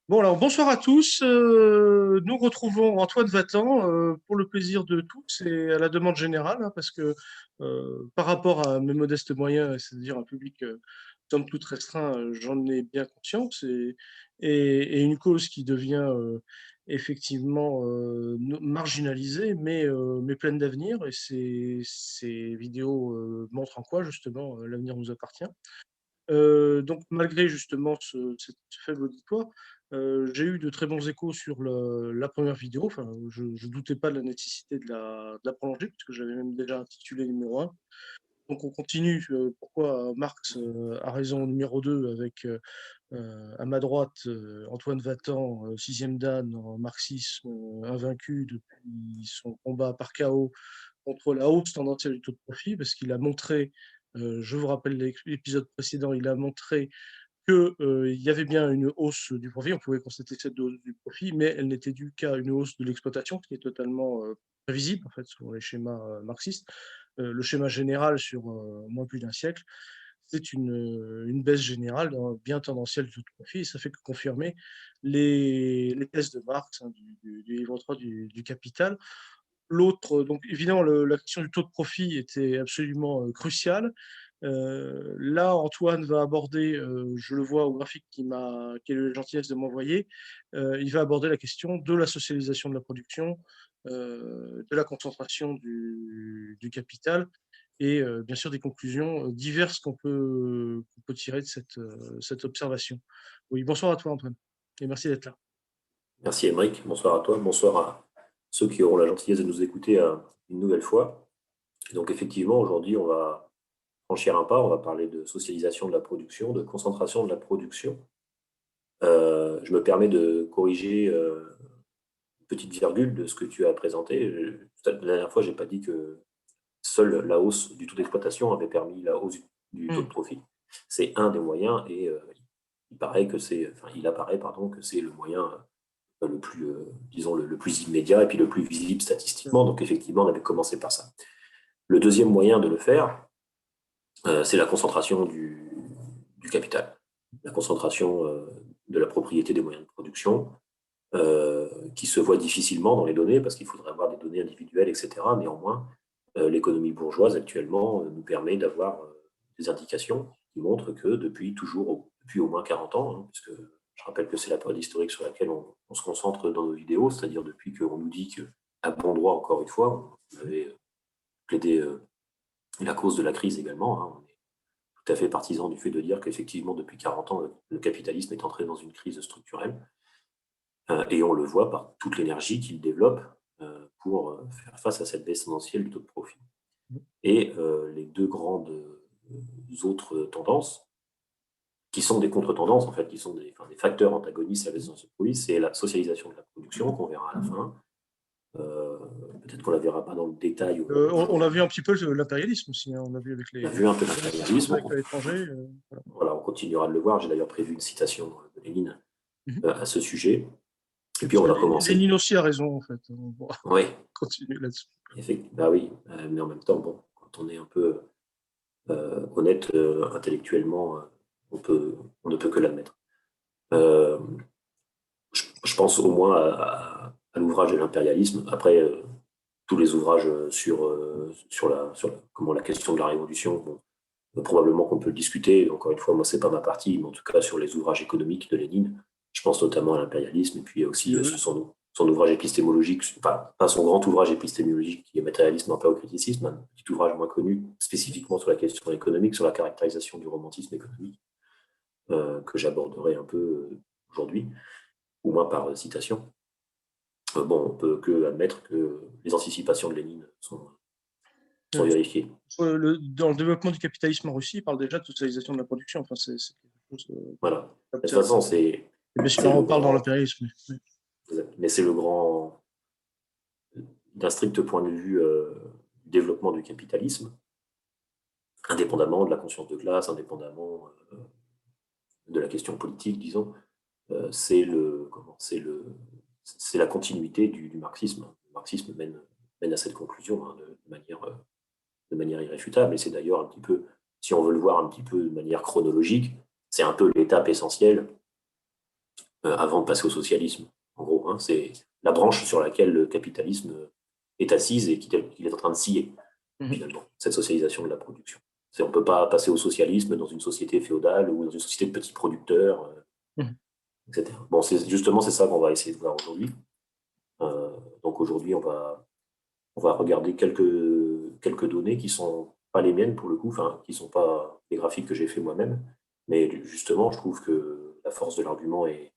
Bon, alors bonsoir à tous. Nous retrouvons Antoine Vatan pour le plaisir de tous et à la demande générale, hein, parce que par rapport à mes modestes moyens, c'est-à-dire un public somme toute restreint, j'en ai bien conscience et une cause qui devient effectivement marginalisée, mais pleine d'avenir. Et ces vidéos montrent en quoi justement l'avenir nous appartient. Donc malgré justement ce faible auditoire, j'ai eu de très bons échos sur la première vidéo. Enfin, je ne doutais pas de la nécessité de la prolonger, puisque j'avais même déjà intitulé numéro un. Donc on continue. Pourquoi Marx a raison numéro 2 avec à ma droite Antoine Vatan, sixième dan en marxisme, invaincu depuis son combat par chaos contre la hausse tendancielle du taux de profit, parce qu'il a montré, je vous rappelle l'épisode précédent, il a montré qu'il y avait bien une hausse du profit, on pouvait constater cette hausse du profit, mais elle n'était due qu'à une hausse de l'exploitation, qui est totalement prévisible, en fait, sur les schémas marxistes. Le schéma général sur moins plus d'un siècle, c'est une baisse générale bien tendancielle du taux de profit, et ça fait que confirmer les thèses de Marx, hein, du livre 3 du Capital. L'autre, donc évidemment, la question du taux de profit était absolument cruciale. Là, Antoine va aborder, je le vois au graphique qui a eu la gentillesse de m'envoyer, il va aborder la question de la socialisation de la production, de la concentration du capital et bien sûr des conclusions diverses qu'on peut tirer de cette observation. Oui, bonsoir à toi Antoine et merci d'être là. Merci Émeric, bonsoir à toi, bonsoir à ceux qui auront la gentillesse de nous écouter une nouvelle fois. Donc effectivement, aujourd'hui, on va franchir un pas, on va parler de socialisation de la production, de concentration de la production. Je me permets de corriger une petite virgule de ce que tu as présenté. La dernière fois, je n'ai pas dit que seule la hausse du taux d'exploitation avait permis la hausse du taux de Hmm. profit. C'est un des moyens et il apparaît pardon, que c'est le moyen le plus, disons, le plus immédiat et puis le plus visible statistiquement. Donc, effectivement, on avait commencé par ça. Le deuxième moyen de le faire, c'est la concentration du capital, la concentration de la propriété des moyens de production, qui se voit difficilement dans les données parce qu'il faudrait avoir des données individuelles, etc. Néanmoins, l'économie bourgeoise actuellement nous permet d'avoir des indications qui montrent que depuis au moins 40 ans, hein, puisque je rappelle que c'est la période historique sur laquelle on se concentre dans nos vidéos, c'est-à-dire depuis qu'on nous dit qu'à bon droit, encore une fois, on avait plaidé la cause de la crise également, hein, on est tout à fait partisan du fait de dire qu'effectivement, depuis 40 ans, le capitalisme est entré dans une crise structurelle. Et on le voit par toute l'énergie qu'il développe pour faire face à cette baisse tendancielle du taux de profit. Et les deux grandes autres tendances, qui sont des contre-tendances, en fait, qui sont des facteurs antagonistes à la baisse tendancielle du profit, c'est la socialisation de la production, qu'on verra à la fin. Euh, Peut-être qu'on ne la verra pas dans le détail On a aujourd'hui. vu un petit peu l'impérialisme aussi, hein. On a vu avec On a les vu un peu investissements l'impérialisme, directs à l'étranger. Voilà. voilà, on continuera de le voir. J'ai d'ailleurs prévu une citation de Lénine Mhm. à ce sujet. Et puis Parce on que va commencer. Lénine aussi a raison, en fait. On pourra Oui, continuer là-dessus. bah oui, mais en même temps, bon, quand on est un peu honnête intellectuellement, on, peut, on ne peut que l'admettre. Euh, je pense au moins à l'ouvrage de l'impérialisme. Après, tous les ouvrages comment, la question de la révolution, bon, probablement qu'on peut le discuter. Encore une fois, moi, c'est pas ma partie, mais en tout cas, sur les ouvrages économiques de Lénine, je pense notamment à l'impérialisme et puis aussi Euh, sur son ouvrage épistémologique, pas son grand ouvrage épistémologique qui est Matérialisme, empire-criticisme, un petit ouvrage moins connu spécifiquement sur la question économique, sur la caractérisation du romantisme économique, que j'aborderai un peu aujourd'hui, au moins par citation. Bon, on peut que admettre que les anticipations de Lénine sont euh, vérifiées. dans le développement du capitalisme en Russie, il parle déjà de socialisation de la production. Enfin, c'est quelque chose Voilà. De toute d'observé. façon, Et bien sûr, c'est on le en parle dans grand, l'impérialisme. mais c'est le grand, d'un strict point de vue du développement du capitalisme, indépendamment de la conscience de classe, indépendamment de la question politique, disons, c'est la continuité du marxisme. Le marxisme mène à cette conclusion hein, de manière irréfutable, et c'est d'ailleurs un petit peu, si on veut le voir un petit peu de manière chronologique, c'est un peu l'étape essentielle avant de passer au socialisme, en gros. Hein, c'est la branche sur laquelle le capitalisme est assise et qu'il est en train de scier, finalement, cette socialisation de la production. On ne peut pas passer au socialisme dans une société féodale ou dans une société de petits producteurs, etc. Bon, justement, c'est ça qu'on va essayer de voir aujourd'hui. Donc aujourd'hui, on va regarder quelques données qui ne sont pas les miennes pour le coup, qui ne sont pas les graphiques que j'ai fait moi-même. Mais justement, je trouve que la force de l'argument est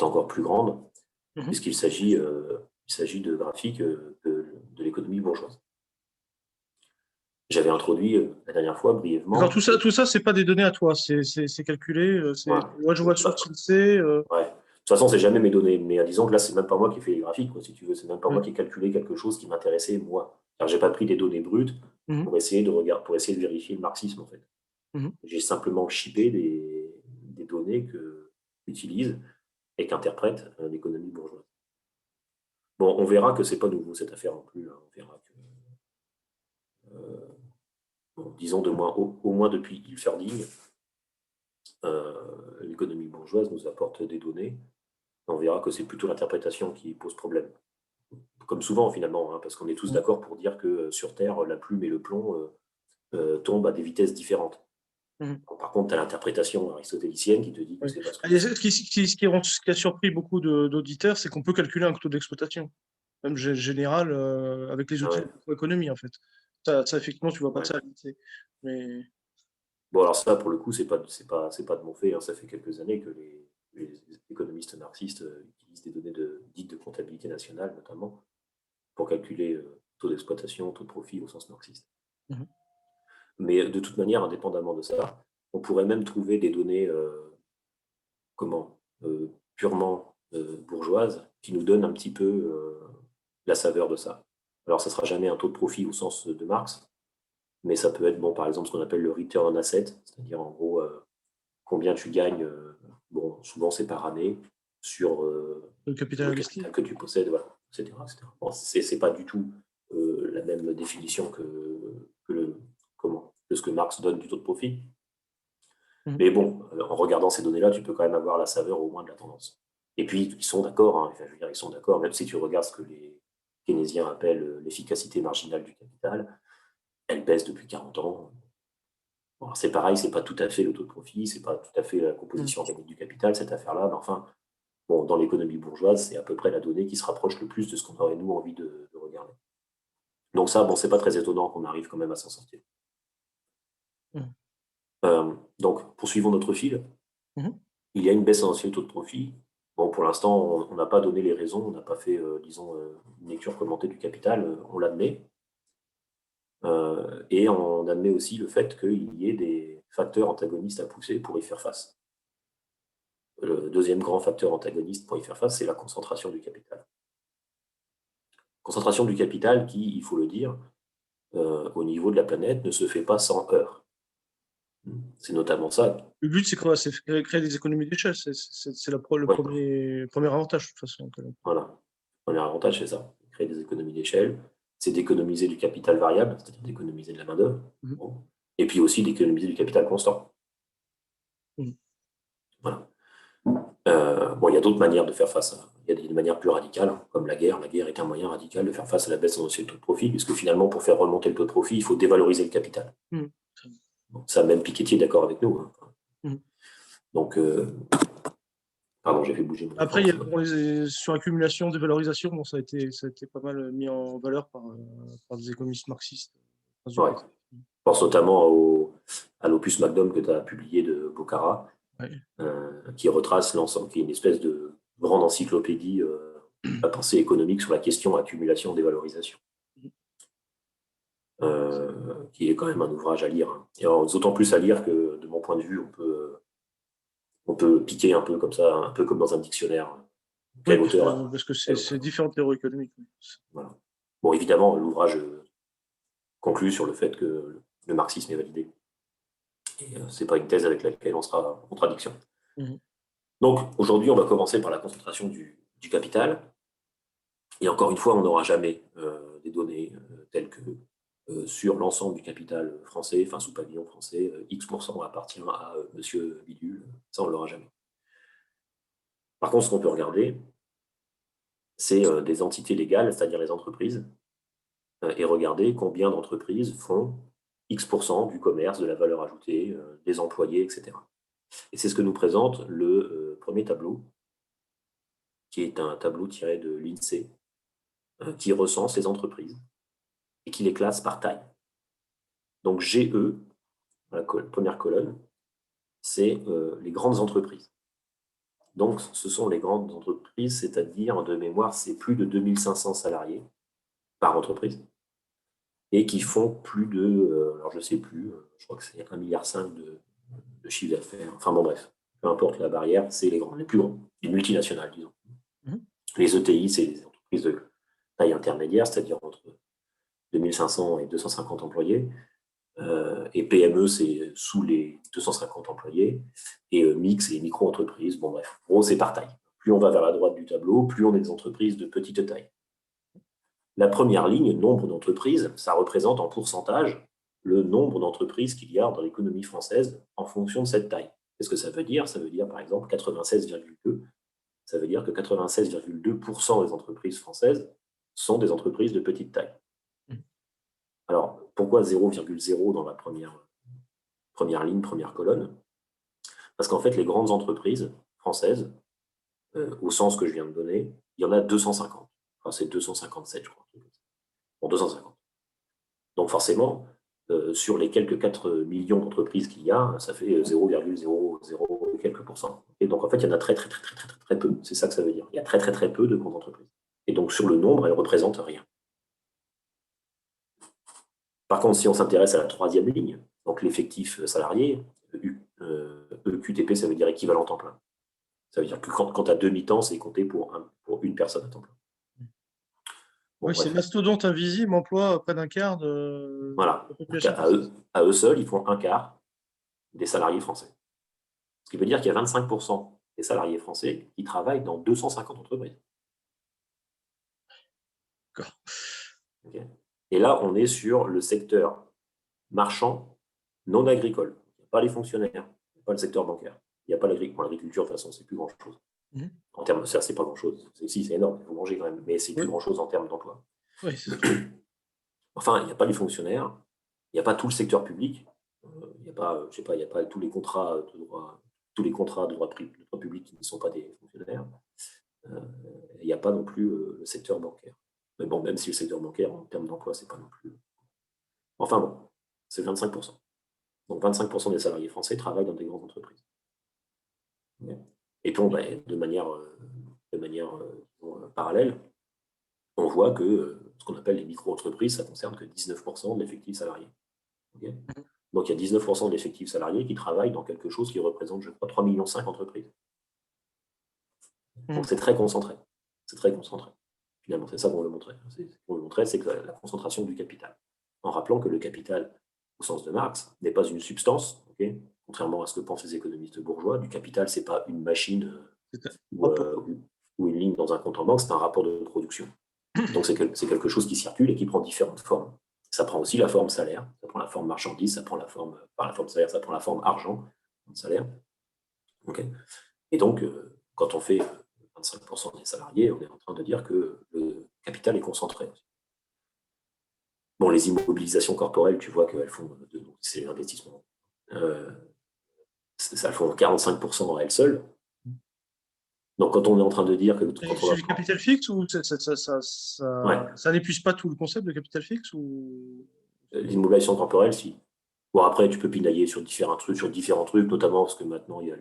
encore plus grande, puisqu'il s'agit de graphiques de l'économie bourgeoise. J'avais introduit la dernière fois brièvement. Alors, tout ça, c'est pas des données à toi, c'est calculé. Moi, je vois sur Tilsey. Ouais. De toute façon, c'est jamais mes données. Mais disons que là, c'est même pas moi qui ai fait les graphiques, quoi, si tu veux. C'est même pas moi qui ai calculé quelque chose qui m'intéressait, moi. Alors, j'ai pas pris des données brutes pour essayer de vérifier le marxisme, en fait. J'ai simplement chippé des données qu'utilise et qu'interprète l'économie bourgeoise. Bon, on verra que c'est pas nouveau, cette affaire non plus. Hein. On verra que, disons, au moins depuis Hilferding, l'économie bourgeoise nous apporte des données. On verra que c'est plutôt l'interprétation qui pose problème. Comme souvent, finalement, hein, parce qu'on est tous d'accord pour dire que sur Terre, la plume et le plomb tombent à des vitesses différentes. Bon, par contre, tu as l'interprétation aristotélicienne qui te dit que c'est parce que... Ce qui a surpris beaucoup d'auditeurs, c'est qu'on peut calculer un taux d'exploitation, même général, avec les outils de l'économie, en fait. Ça, effectivement, tu vois pas de ça. Mais... Bon, alors ça, pour le coup, c'est pas de mon fait. Hein. Ça fait quelques années que les économistes marxistes utilisent des données dites de comptabilité nationale, notamment, pour calculer taux d'exploitation, taux de profit au sens marxiste. Mais de toute manière, indépendamment de ça, on pourrait même trouver des données purement bourgeoises qui nous donnent un petit peu la saveur de ça. Alors, ça ne sera jamais un taux de profit au sens de Marx, mais ça peut être, bon, par exemple, ce qu'on appelle le return on asset, c'est-à-dire en gros combien tu gagnes, bon, souvent c'est par année, sur le capital que tu possèdes, voilà, etc. Bon, c'est pas du tout la même définition que ce que Marx donne du taux de profit. Mais bon, en regardant ces données-là, tu peux quand même avoir la saveur au moins de la tendance. Et puis, ils sont d'accord, hein, enfin, je veux dire, ils sont d'accord, même si tu regardes ce que les keynésiens appellent l'efficacité marginale du capital, elle baisse depuis 40 ans. Bon, c'est pareil, c'est pas tout à fait le taux de profit, c'est pas tout à fait la composition organique du capital, cette affaire-là, mais enfin, bon, dans l'économie bourgeoise, c'est à peu près la donnée qui se rapproche le plus de ce qu'on aurait, nous, envie de regarder. Donc ça, bon, c'est pas très étonnant qu'on arrive quand même à s'en sortir. Donc, poursuivons notre fil. Il y a une baisse essentielle du taux de profit. Bon, pour l'instant, on n'a pas donné les raisons, on n'a pas fait, disons, une lecture commentée du capital, on l'admet. Et on admet aussi le fait qu'il y ait des facteurs antagonistes à pousser pour y faire face. Le deuxième grand facteur antagoniste pour y faire face, c'est la concentration du capital. Concentration du capital qui, il faut le dire, au niveau de la planète, ne se fait pas sans heurts. C'est notamment ça. Le but, c'est quoi? C'est créer des économies d'échelle. C'est le premier avantage, de toute façon. Voilà. Le premier avantage, c'est ça. Créer des économies d'échelle. C'est d'économiser du capital variable, c'est-à-dire d'économiser de la main-d'œuvre. Bon. Et puis aussi d'économiser du capital constant. Voilà. Bon, il y a d'autres manières de faire face à. Il y a des manières plus radicales, hein, comme la guerre. La guerre est un moyen radical de faire face à la baisse du taux de profit, puisque finalement, pour faire remonter le taux de profit, il faut dévaloriser le capital. Bon, ça, même Piketty est d'accord avec nous. Hein. Donc, pardon, j'ai fait bouger mon Après, sur accumulation, dévalorisation, bon, ça a été pas mal mis en valeur par des économistes marxistes. Ouais. Je pense notamment à l'opus Magnum que tu as publié de Bokhara, qui retrace l'ensemble, qui est une espèce de grande encyclopédie la pensée économique sur la question accumulation-dévalorisation, qui est quand même un ouvrage à lire. Hein. Et d'autant plus à lire que, de mon point de vue, on peut piquer un peu comme ça, un peu comme dans un dictionnaire. Quel auteur parce que c'est différentes théories économiques. Voilà. Bon, évidemment, l'ouvrage conclut sur le fait que le marxisme est validé. Et ce n'est pas une thèse avec laquelle on sera en contradiction. Donc, aujourd'hui, on va commencer par la concentration du capital. Et encore une fois, on n'aura jamais des données telles que sur l'ensemble du capital français, enfin sous pavillon français, X% appartient à monsieur Bidule. Ça, on ne l'aura jamais. Par contre, ce qu'on peut regarder, c'est des entités légales, c'est-à-dire les entreprises, et regarder combien d'entreprises font X% du commerce, de la valeur ajoutée, des employés, etc. Et c'est ce que nous présente le premier tableau, qui est un tableau tiré de l'INSEE, qui recense les entreprises et qui les classe par taille. Donc GE, la première colonne, c'est les grandes entreprises. Donc ce sont les grandes entreprises, c'est-à-dire de mémoire, c'est plus de 2500 salariés par entreprise et qui font plus de, alors je ne sais plus, je crois que c'est 1,5 milliard de chiffre d'affaires. Enfin bon, bref, peu importe la barrière, c'est les plus grands, les multinationales, disons. Les ETI, c'est les entreprises de taille intermédiaire, c'est-à-dire entre 2500 et 250 employés. Et PME, c'est sous les 250 employés. Et MIC, c'est les micro-entreprises. Bon, bref, en gros, c'est par taille. Plus on va vers la droite du tableau, plus on est des entreprises de petite taille. La première ligne, nombre d'entreprises, ça représente en pourcentage le nombre d'entreprises qu'il y a dans l'économie française en fonction de cette taille. Qu'est-ce que ça veut dire? Ça veut dire, par exemple, 96,2. Ça veut dire que 96,2% des entreprises françaises sont des entreprises de petite taille. Alors, pourquoi 0,0 dans la première ligne, première colonne? Parce qu'en fait, les grandes entreprises françaises, au sens que je viens de donner, il y en a 250. Enfin, c'est 257, je crois. Bon, 250. Donc forcément, sur les quelques 4 millions d'entreprises qu'il y a, ça fait 0,00 quelques pourcents. Et donc en fait, il y en a très, très, très, très, très, très, très peu. C'est ça que ça veut dire. Il y a très, très, très peu de grandes entreprises. Et donc sur le nombre, elles ne représentent rien. Par contre, si on s'intéresse à la troisième ligne, donc l'effectif salarié, EQTP, ça veut dire équivalent temps plein. Ça veut dire que quand tu as demi-temps, c'est compté pour une personne à temps plein. Bon, oui, c'est Mastodonte Invisible emploie près d'un quart voilà. la population française. À eux seuls, ils font un quart des salariés français. Ce qui veut dire qu'il y a 25% des salariés français qui travaillent dans 250 entreprises. D'accord. Okay. Et là, on est sur le secteur marchand non agricole. Il n'y a pas les fonctionnaires, il n'y a pas le secteur bancaire, il n'y a pas l'agriculture. L'agriculture, de toute façon, c'est plus grand-chose. En termes de ça, c'est pas grand-chose. Si, c'est énorme, il faut manger quand même, mais c'est plus grand-chose en termes d'emploi. Oui, c'est ça. Enfin, il n'y a pas les fonctionnaires, il n'y a pas tout le secteur public, il n'y a pas, je sais pas, il n'y a pas tous les contrats de droit, public qui ne sont pas des fonctionnaires. Il n'y a pas non plus le secteur bancaire. Mais bon, même si le secteur bancaire, en termes d'emploi, c'est pas non plus. Enfin bon, c'est 25%. Donc 25% des salariés français travaillent dans des grandes entreprises. Et donc, de manière parallèle, on voit que ce qu'on appelle les micro-entreprises, ça ne concerne que 19% de l'effectif salarié. Okay, donc il y a 19% de l'effectif salarié qui travaillent dans quelque chose qui représente, je crois, 3,5 millions d'entreprises. Donc c'est très concentré. C'est très concentré. Finalement, c'est ça qu'on veut montrer. On veut montrer, c'est que la concentration du capital. En rappelant que le capital, au sens de Marx, n'est pas une substance, okay, contrairement à ce que pensent les économistes bourgeois. Du capital, ce n'est pas une machine ou une ligne dans un compte en banque, c'est un rapport de production. Donc c'est quelque chose qui circule et qui prend différentes formes. Ça prend aussi la forme salaire, ça prend la forme marchandise, ça prend la forme salaire, ça prend la forme argent, salaire. Okay. Et donc, quand on fait 25% des salariés, on est en train de dire que le capital est concentré. Bon, les immobilisations corporelles, tu vois qu'elles font, c'est l'investissement, ça font 45% à elles seules. Donc, quand on est en train de dire que... C'est du capital fixe ou ça n'épuise pas tout le concept de capital fixe ou... L'immobilisation corporelle, si. Bon, après, tu peux pinailler sur différents trucs, notamment parce que maintenant, il y a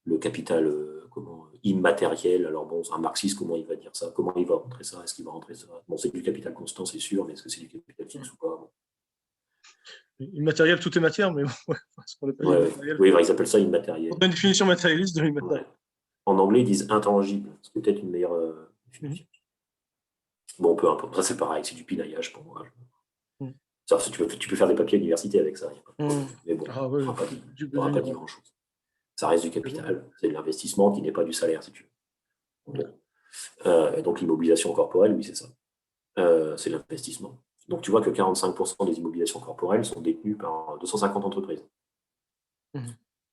le capital immatériel. Alors bon, un marxiste, comment il va dire ça? Comment il va rentrer ça? Est-ce qu'il va rentrer ça? Bon, c'est du capital constant, c'est sûr, mais est-ce que c'est du capital fixe ou pas? Bon. Immatériel, tout est matière, mais bon, ce qu'on appelle immatériel. Oui, ils appellent ça immatériel. On a une définition matérialiste de l'immatériel. En anglais, ils disent intangible, ce qui est peut-être une meilleure définition. Bon, peu importe, ça c'est pareil, c'est du pinaillage pour moi. Tu peux faire des papiers à l'université avec ça. Mais bon, on n'aura pas dit grand-chose. Ça reste du capital, c'est de l'investissement qui n'est pas du salaire, si tu veux. Donc l'immobilisation corporelle, oui, c'est ça. C'est l'investissement. Donc tu vois que 45% des immobilisations corporelles sont détenues par 250 entreprises.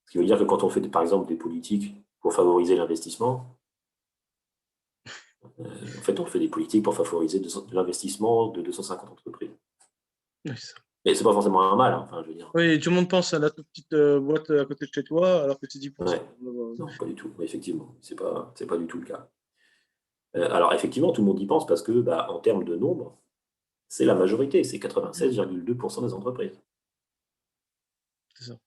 Ce qui veut dire que quand on fait, par exemple, des politiques pour favoriser l'investissement, en fait, on fait des politiques pour favoriser de l'investissement de 250 entreprises. Oui, c'est ça. Et c'est pas forcément un mal, hein, enfin, je veux dire. Oui, tout le monde pense à la toute petite boîte à côté de chez toi, alors que c'est 10%. Ouais. Non, pas du tout. Effectivement, c'est pas du tout le cas. Alors, effectivement, tout le monde y pense parce que, en termes de nombre, c'est la majorité, c'est 96,2% des entreprises. C'est ça.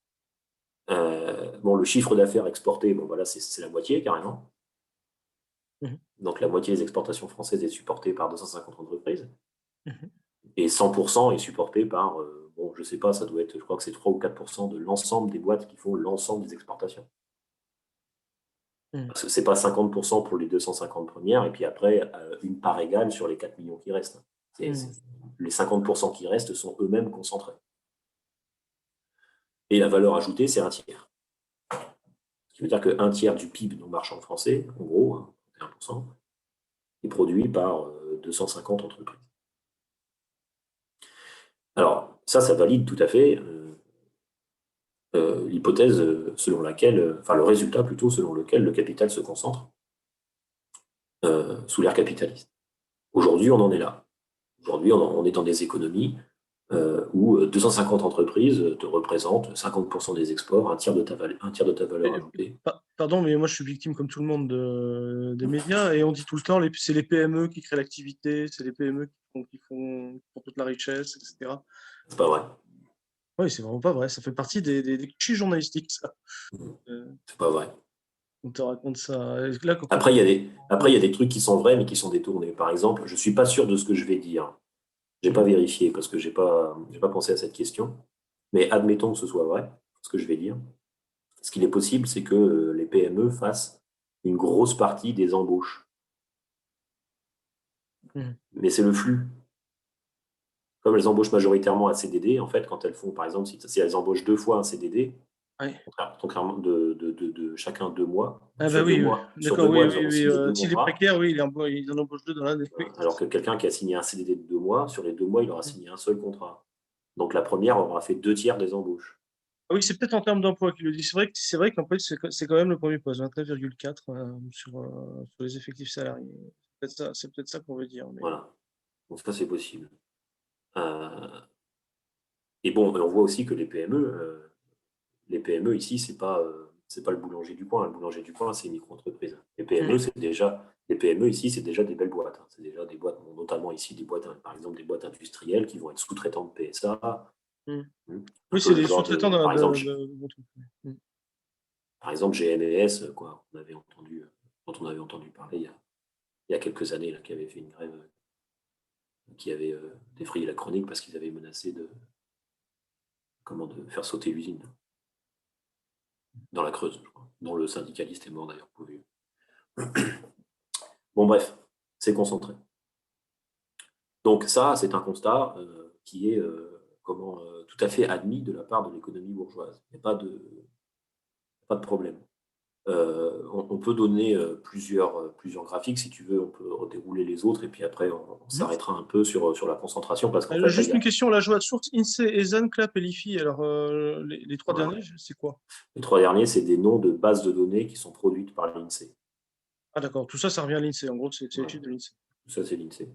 Le chiffre d'affaires exporté, voilà, c'est la moitié carrément. Mhm. Donc, la moitié des exportations françaises est supportée par 250 entreprises. Mhm. Et 100% est supporté par, je ne sais pas, ça doit être, je crois que c'est 3 ou 4% de l'ensemble des boîtes qui font l'ensemble des exportations. Mhm. Parce que ce n'est pas 50% pour les 250 premières, et puis après, une part égale sur les 4 millions qui restent. Les 50% qui restent sont eux-mêmes concentrés. Et la valeur ajoutée, c'est un tiers. Ce qui veut dire qu'un tiers du PIB non marchand français, en gros, 31%, est produit par 250 entreprises. Alors, ça valide tout à fait l'hypothèse selon laquelle, le résultat plutôt selon lequel le capital se concentre sous l'ère capitaliste. Aujourd'hui, on en est là. Aujourd'hui, on est dans des économies où 250 entreprises te représentent 50% des exports, un tiers de ta valeur ajoutée. Pardon, mais moi je suis victime comme tout le monde des médias et on dit tout le temps c'est les PME qui créent l'activité, c'est les PME qui font toute la richesse, etc. C'est pas vrai. Oui, c'est vraiment pas vrai. Ça fait partie des clichés journalistiques, ça. C'est pas vrai. On te raconte ça. Là, Après, il y a des trucs qui sont vrais, mais qui sont détournés. Par exemple, je ne suis pas sûr de ce que je vais dire. Je n'ai pas vérifié parce que je n'ai pas pensé à cette question. Mais admettons que ce soit vrai, ce que je vais dire. Ce qu'il est possible, c'est que les PME fassent une grosse partie des embauches. Mais c'est le flux. Comme elles embauchent majoritairement un CDD, en fait, quand elles font, par exemple, si elles embauchent 2 fois un CDD, Ouais. contrairement de chacun 2 mois, Ah bah sur 2 oui, mois, d'accord, oui, elles oui, auront oui. signé 2 S'il est contrats. précaire, oui, il en embauche 2 dans l'année. Oui. Alors que quelqu'un qui a signé un CDD de 2 mois, sur les 2 mois, il aura signé un seul contrat. Donc la première aura fait 2 tiers des embauches. Ah oui, c'est peut-être en termes d'emploi qu'il le dit. C'est vrai qu'en fait, c'est quand même le premier poste, 29,4 sur les effectifs salariés. C'est peut-être ça qu'on veut dire. Mais... Voilà. Donc ça, c'est possible. Et bon, on voit aussi que les PME ici, c'est pas le boulanger du coin. Le boulanger du coin, c'est une micro-entreprise. Les PME ici, c'est déjà des belles boîtes. C'est déjà des boîtes, notamment ici, par exemple, des boîtes industrielles qui vont être sous-traitants de PSA. Oui, c'est des sous-traitants Par exemple, GMS, quoi, dont on avait entendu parler il y a quelques années, là, qui avait fait une grève, qui avait défrayé la chronique parce qu'ils avaient menacé de faire sauter l'usine dans la Creuse, je crois, dont le syndicaliste est mort d'ailleurs. Bon, bref, c'est concentré. Donc ça, c'est un constat qui est tout à fait admis de la part de l'économie bourgeoise. Il n'y a pas de problème. On peut donner plusieurs graphiques, si tu veux, on peut dérouler les autres, et puis après, on s'arrêtera un peu sur la concentration. Parce qu'en fait, juste une question, là, je vois source INSEE, ESAN, CLAP et l'IFI. Alors, les 3 derniers, c'est quoi? Les 3 derniers, c'est des noms de bases de données qui sont produites par l'INSEE. Ah d'accord, tout ça, ça revient à l'INSEE. En gros, c'est l'étude de l'INSEE. Tout ça, c'est l'INSEE.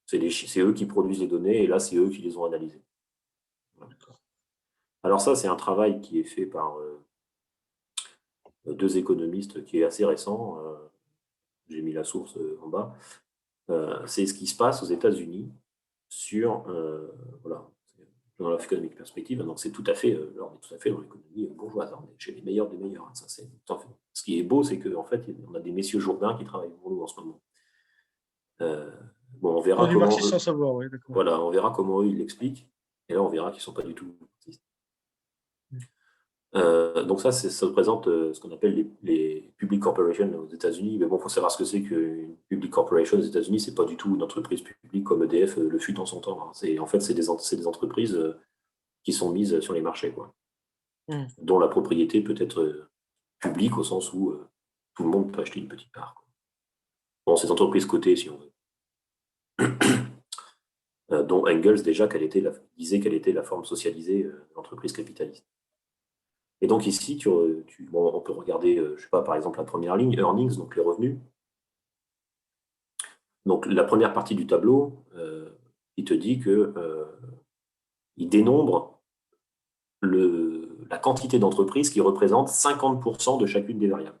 C'est eux qui produisent les données, et là, c'est eux qui les ont analysées. Voilà. Alors ça, c'est un travail qui est fait par 2 économistes qui est assez récent. J'ai mis la source en bas. C'est ce qui se passe aux États-Unis sur dans l'Economic Perspective. Donc c'est tout à fait, on est tout à fait dans l'économie bourgeoise. On est chez les meilleurs des meilleurs. Ça, c'est tout à fait. Ce qui est beau, c'est qu'en fait, on a des messieurs Jourdain qui travaillent pour nous en ce moment. On verra du marxisme sans savoir, oui, d'accord. Voilà, on verra comment eux ils l'expliquent. Et là, on verra qu'ils ne sont pas du tout marxistes. Donc ça représente ce qu'on appelle les public corporations aux États-Unis. Mais bon, il faut savoir ce que c'est qu'une public corporation aux États-Unis. C'est pas du tout une entreprise publique comme EDF le fut en son temps. Hein. En fait, c'est des entreprises qui sont mises sur les marchés, quoi. Dont la propriété peut être publique au sens où tout le monde peut acheter une petite part, quoi. Bon, ces entreprises cotées, si on veut. Dont Engels déjà disait qu'elle était la forme socialisée de l'entreprise capitaliste. Et donc ici, bon, on peut regarder, je ne sais pas, par exemple, la première ligne, earnings, donc les revenus. Donc la première partie du tableau, il te dit que il dénombre la quantité d'entreprises qui représentent 50% de chacune des variables.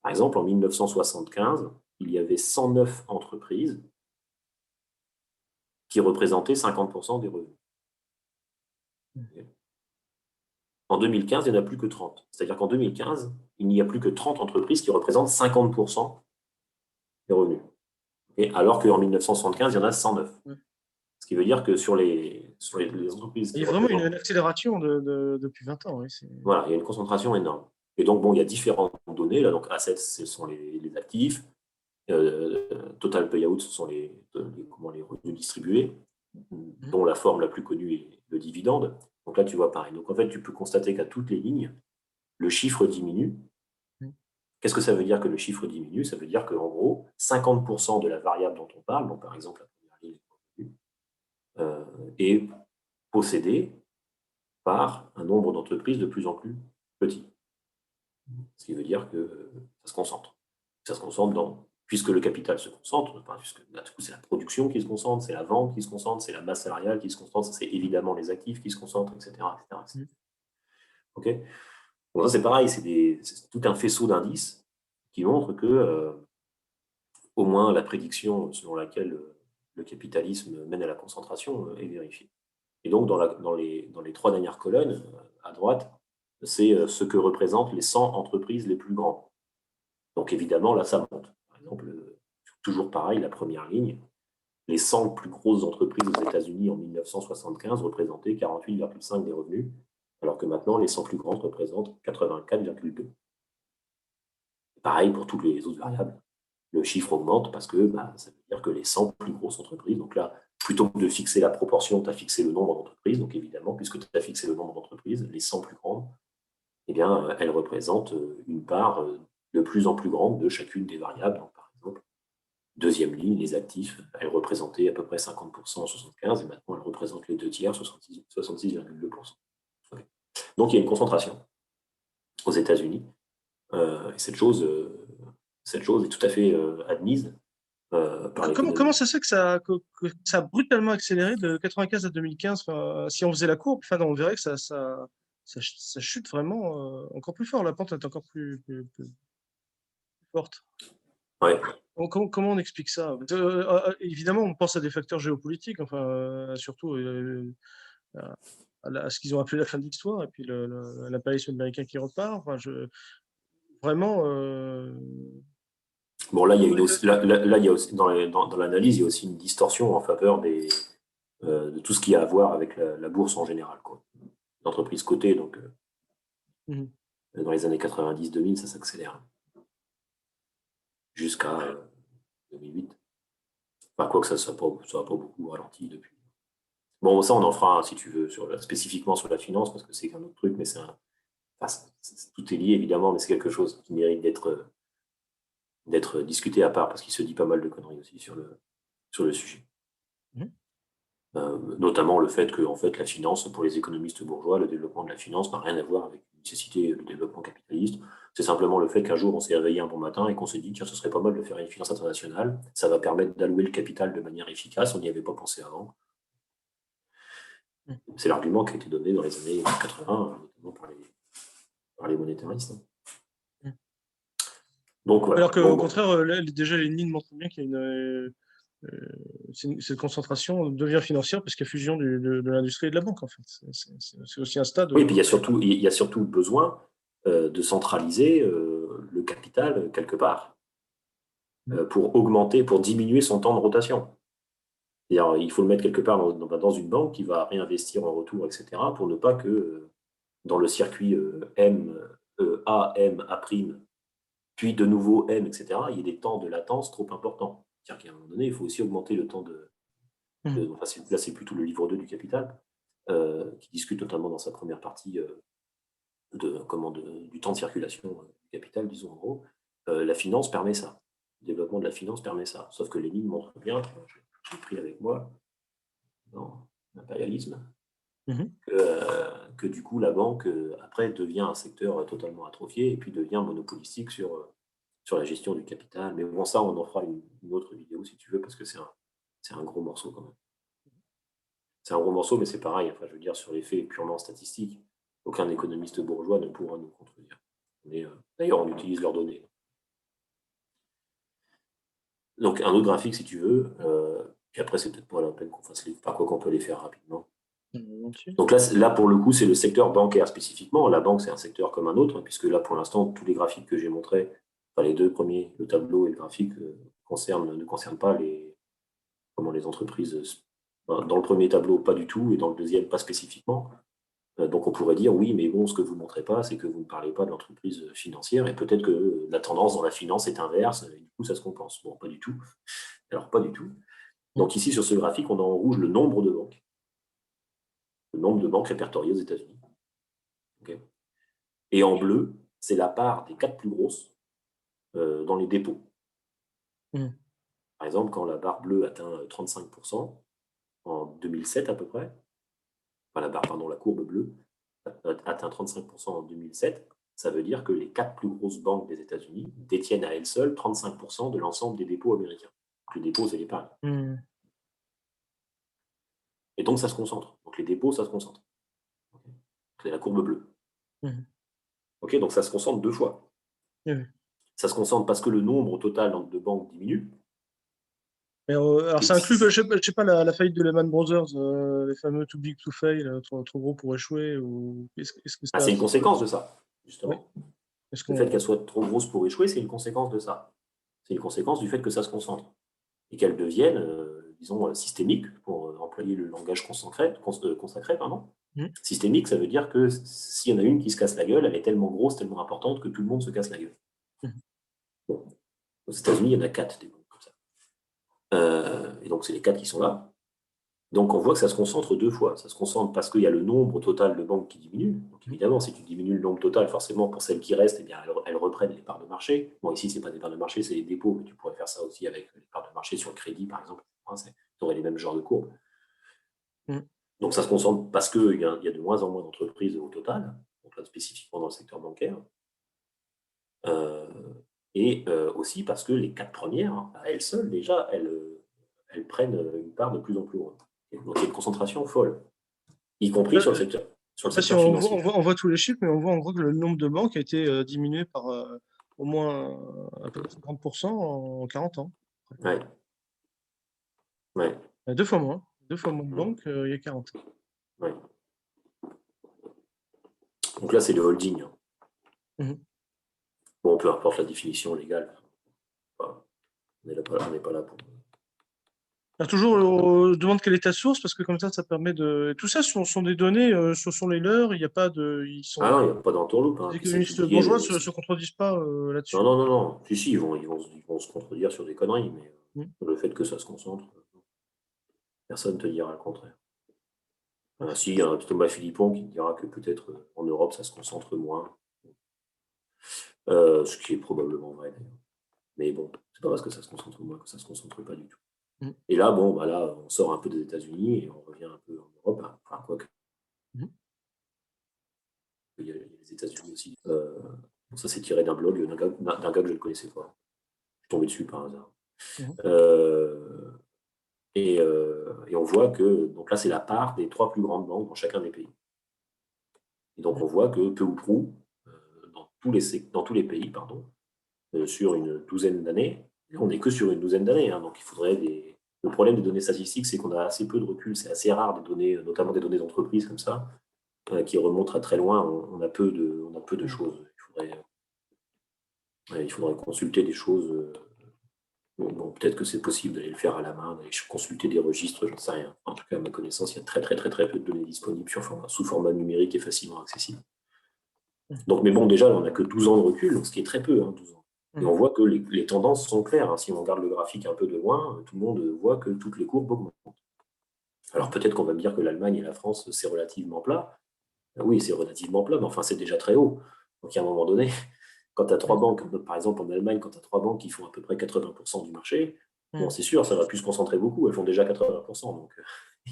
Par exemple, en 1975, il y avait 109 entreprises qui représentaient 50% des revenus. En 2015, il n'y en a plus que 30. C'est-à-dire qu'en 2015, il n'y a plus que 30 entreprises qui représentent 50% des revenus. Alors qu'en 1975, il y en a 109. Ce qui veut dire que sur les entreprises Il qui y a vraiment représentent... une accélération depuis 20 ans. Oui, voilà, il y a une concentration énorme. Et donc, bon, il y a différentes données. Là, donc, assets, ce sont les actifs. Total payout, ce sont les revenus distribués, dont la forme la plus connue est le dividende. Donc là, tu vois pareil. Donc, en fait, tu peux constater qu'à toutes les lignes, le chiffre diminue. Qu'est-ce que ça veut dire que le chiffre diminue? Ça veut dire qu'en gros, 50% de la variable dont on parle, donc par exemple la première ligne, est possédée par un nombre d'entreprises de plus en plus petit. Ce qui veut dire que ça se concentre. Ça se concentre puisque le capital se concentre, puisque là, du coup, c'est la production qui se concentre, c'est la vente qui se concentre, c'est la masse salariale qui se concentre, c'est évidemment les actifs qui se concentrent, etc. etc. OK. Bon, ça, c'est pareil, c'est tout un faisceau d'indices qui montrent que, au moins, la prédiction selon laquelle le capitalisme mène à la concentration est vérifiée. Et donc, dans les 3 dernières colonnes, à droite, c'est ce que représentent les 100 entreprises les plus grandes. Donc, évidemment, là, ça monte. Par exemple, toujours pareil, la première ligne, les 100 plus grosses entreprises aux États-Unis en 1975 représentaient 48,5 des revenus, alors que maintenant, les 100 plus grandes représentent 84,2. Pareil pour toutes les autres variables. Le chiffre augmente parce que ça veut dire que les 100 plus grosses entreprises, donc là, plutôt que de fixer la proportion, tu as fixé le nombre d'entreprises. Donc évidemment, puisque tu as fixé le nombre d'entreprises, les 100 plus grandes, eh bien, elles représentent une part de plus en plus grande de chacune des variables. Donc, par exemple, deuxième ligne, les actifs, elles représentaient à peu près 50% en 75 et maintenant elles représentent les 2 tiers, 66,2%. Okay. Donc il y a une concentration aux États-Unis. Et cette chose est tout à fait admise. Comment ça se fait que ça a brutalement accéléré de 95 à 2015? Si on faisait la courbe, on verrait que ça chute vraiment encore plus fort. La pente est encore plus forte. Ouais. Comment on explique ça? Évidemment, on pense à des facteurs géopolitiques, surtout à ce qu'ils ont appelé la fin de l'histoire, et puis l'impérialisme américain qui repart. Vraiment. Bon, là, il y a aussi dans l'analyse, il y a aussi une distorsion en faveur de tout ce qui a à voir avec la bourse en général, quoi. L'entreprise cotée, donc dans les années 90-2000, ça s'accélère jusqu'à 2008. Enfin, quoi que ça n'a pas beaucoup ralenti depuis. Bon, ça, on en fera, si tu veux, spécifiquement sur la finance, parce que c'est un autre truc, mais tout est lié, évidemment, mais c'est quelque chose qui mérite d'être discuté à part, parce qu'il se dit pas mal de conneries aussi sur le sujet. Notamment le fait que en fait, la finance, pour les économistes bourgeois, le développement de la finance n'a rien à voir avec la nécessité du développement capitaliste. C'est simplement le fait qu'un jour, on s'est réveillé un bon matin et qu'on s'est dit, tiens, ce serait pas mal de faire une finance internationale, ça va permettre d'allouer le capital de manière efficace, on n'y avait pas pensé avant. C'est l'argument qui a été donné dans les années 80, notamment par les monétaristes. Donc, voilà. Alors qu'au contraire, déjà, les lignes montrent bien qu'il y a cette concentration devient financière parce qu'il y a fusion de l'industrie et de la banque, en fait. C'est aussi un stade. Oui, et puis il y a surtout besoin de centraliser le capital quelque part pour diminuer son temps de rotation. C'est-à-dire, il faut le mettre quelque part dans une banque qui va réinvestir en retour, etc., pour ne pas que dans le circuit A, M, A', puis de nouveau M, etc., il y ait des temps de latence trop importants. C'est-à-dire qu'à un moment donné, il faut aussi augmenter le temps là, c'est plutôt le livre 2 du Capital, qui discute notamment dans sa première partie du temps de circulation du capital, disons en gros. La finance permet ça. Le développement de la finance permet ça. Sauf que les lignes montrent bien, j'ai pris avec moi dans l'impérialisme, que du coup, la banque, après, devient un secteur totalement atrophié et puis devient monopolistique sur la gestion du capital. Mais bon, ça, on en fera une autre vidéo si tu veux, parce que c'est un gros morceau quand même. C'est un gros morceau, mais c'est pareil. Enfin, je veux dire, sur les faits purement statistiques, aucun économiste bourgeois ne pourra nous contredire. D'ailleurs, on utilise leurs données. Donc, un autre graphique, si tu veux. Puis après, c'est peut-être pas la peine qu'on fasse par quoi qu'on peut les faire rapidement. Donc là, pour le coup, c'est le secteur bancaire spécifiquement. La banque, c'est un secteur comme un autre, puisque là, pour l'instant, tous les graphiques que j'ai montrés, enfin, les deux premiers, le tableau et le graphique, ne concernent pas les entreprises. Dans le premier tableau, pas du tout, et dans le deuxième, pas spécifiquement. Donc on pourrait dire, oui, mais bon, ce que vous ne montrez pas, c'est que vous ne parlez pas de l'entreprise financière, et peut-être que la tendance dans la finance est inverse, et du coup, ça se compense. Bon, pas du tout. Alors, pas du tout. Donc ici, sur ce graphique, on a en rouge le nombre de banques. Le nombre de banques répertoriées aux États-Unis. Okay. Et en bleu, c'est la part des 4 plus grosses dans les dépôts. Par exemple, quand la barre bleue atteint 35% en 2007 à peu près, enfin la courbe bleue atteint 35% en 2007, ça veut dire que les 4 plus grosses banques des États-Unis détiennent à elles seules 35% de l'ensemble des dépôts américains. Les dépôts, c'est l'épargne. Et donc, ça se concentre. Donc, les dépôts, ça se concentre. Okay. C'est la courbe bleue. Ok, donc ça se concentre 2 fois. Ça se concentre parce que le nombre total de banques diminue. Mais, alors, ça inclut, je sais pas, la faillite de Lehman Brothers, les fameux too big to fail, trop gros pour échouer, ou est-ce que c'est une conséquence de ça, justement. Oui. Le fait qu'elle soit trop grosse pour échouer, c'est une conséquence de ça. C'est une conséquence du fait que ça se concentre. Et qu'elle devienne, disons, systémique, pour employer le langage consacré. Systémique, ça veut dire que s'il y en a une qui se casse la gueule, elle est tellement grosse, tellement importante que tout le monde se casse la gueule. Bon. Aux États-Unis, il y en a 4 des banques comme ça. Et donc, c'est les 4 qui sont là. Donc, on voit que ça se concentre 2 fois. Ça se concentre parce qu'il y a le nombre total de banques qui diminue. Donc, évidemment, si tu diminues le nombre total, forcément, pour celles qui restent, eh bien, elles reprennent les parts de marché. Bon, ici, ce n'est pas des parts de marché, c'est des dépôts, mais tu pourrais faire ça aussi avec les parts de marché sur le crédit, par exemple. Tu aurais les mêmes genres de courbes. Donc, ça se concentre parce qu'il y a de moins en moins d'entreprises au total, donc là, spécifiquement dans le secteur bancaire. Et aussi parce que les 4 premières, à elles seules, déjà, elles prennent une part de plus en plus grande. Donc, il y a une concentration folle, y compris sur le secteur, financier. On voit tous les chiffres, mais on voit en gros que le nombre de banques a été diminué par au moins à peu près 50% en 40 ans. Ouais. Ouais. 2 fois moins. 2 fois moins de banques il y a 40 ans. Ouais. Donc là, c'est le holding. Bon, peu importe la définition légale. Enfin, on n'est pas là pour... Toujours, demande quelle est ta source, parce que comme ça permet de... Tout ça sont des données, ce sont les leurs, il n'y a pas de... Ah non, il n'y a pas d'entourloupe. Les économistes bourgeois ne se contredisent pas là-dessus. Non. Si, ils vont se contredire sur des conneries, mais le fait que ça se concentre, personne ne te dira le contraire. Si, il y a un Thomas Philippon qui dira que peut-être en Europe, ça se concentre moins. Ce qui est probablement vrai, d'ailleurs. Mais bon, c'est pas parce que ça se concentre moins que ça se concentre pas du tout. Et là, bon, là, on sort un peu des États-Unis et on revient un peu en Europe. Enfin, quoi que. Il y a les États-Unis aussi. Ça, c'est tiré d'un blog d'un gars que je ne connaissais pas. Je suis tombé dessus par hasard. Et on voit que, donc là, c'est la part des 3 plus grandes banques dans chacun des pays. Et donc, on voit que peu ou prou, dans tous les pays, sur une douzaine d'années, on n'est que sur une douzaine d'années, donc il faudrait Le problème des données statistiques, c'est qu'on a assez peu de recul, c'est assez rare des données, notamment des données d'entreprise comme ça, qui remontent à très loin. On a peu de choses. Il faudrait consulter des choses. Bon, peut-être que c'est possible d'aller le faire à la main, d'aller consulter des registres, j'en sais rien. En tout cas, à ma connaissance, il y a très peu de données disponibles sous format numérique et facilement accessible. Donc, mais bon, déjà, on n'a que 12 ans de recul, ce qui est très peu, 12 ans. Et on voit que les tendances sont claires. Si on regarde le graphique un peu de loin, tout le monde voit que toutes les courbes augmentent. Alors peut-être qu'on va me dire que l'Allemagne et la France, c'est relativement plat. Oui, c'est relativement plat, mais enfin, c'est déjà très haut. Donc, à un moment donné, quand tu as 3 banques, par exemple en Allemagne, quand tu as 3 banques qui font à peu près 80% du marché, bon, c'est sûr, ça va plus se concentrer beaucoup. Elles font déjà 80%. Donc,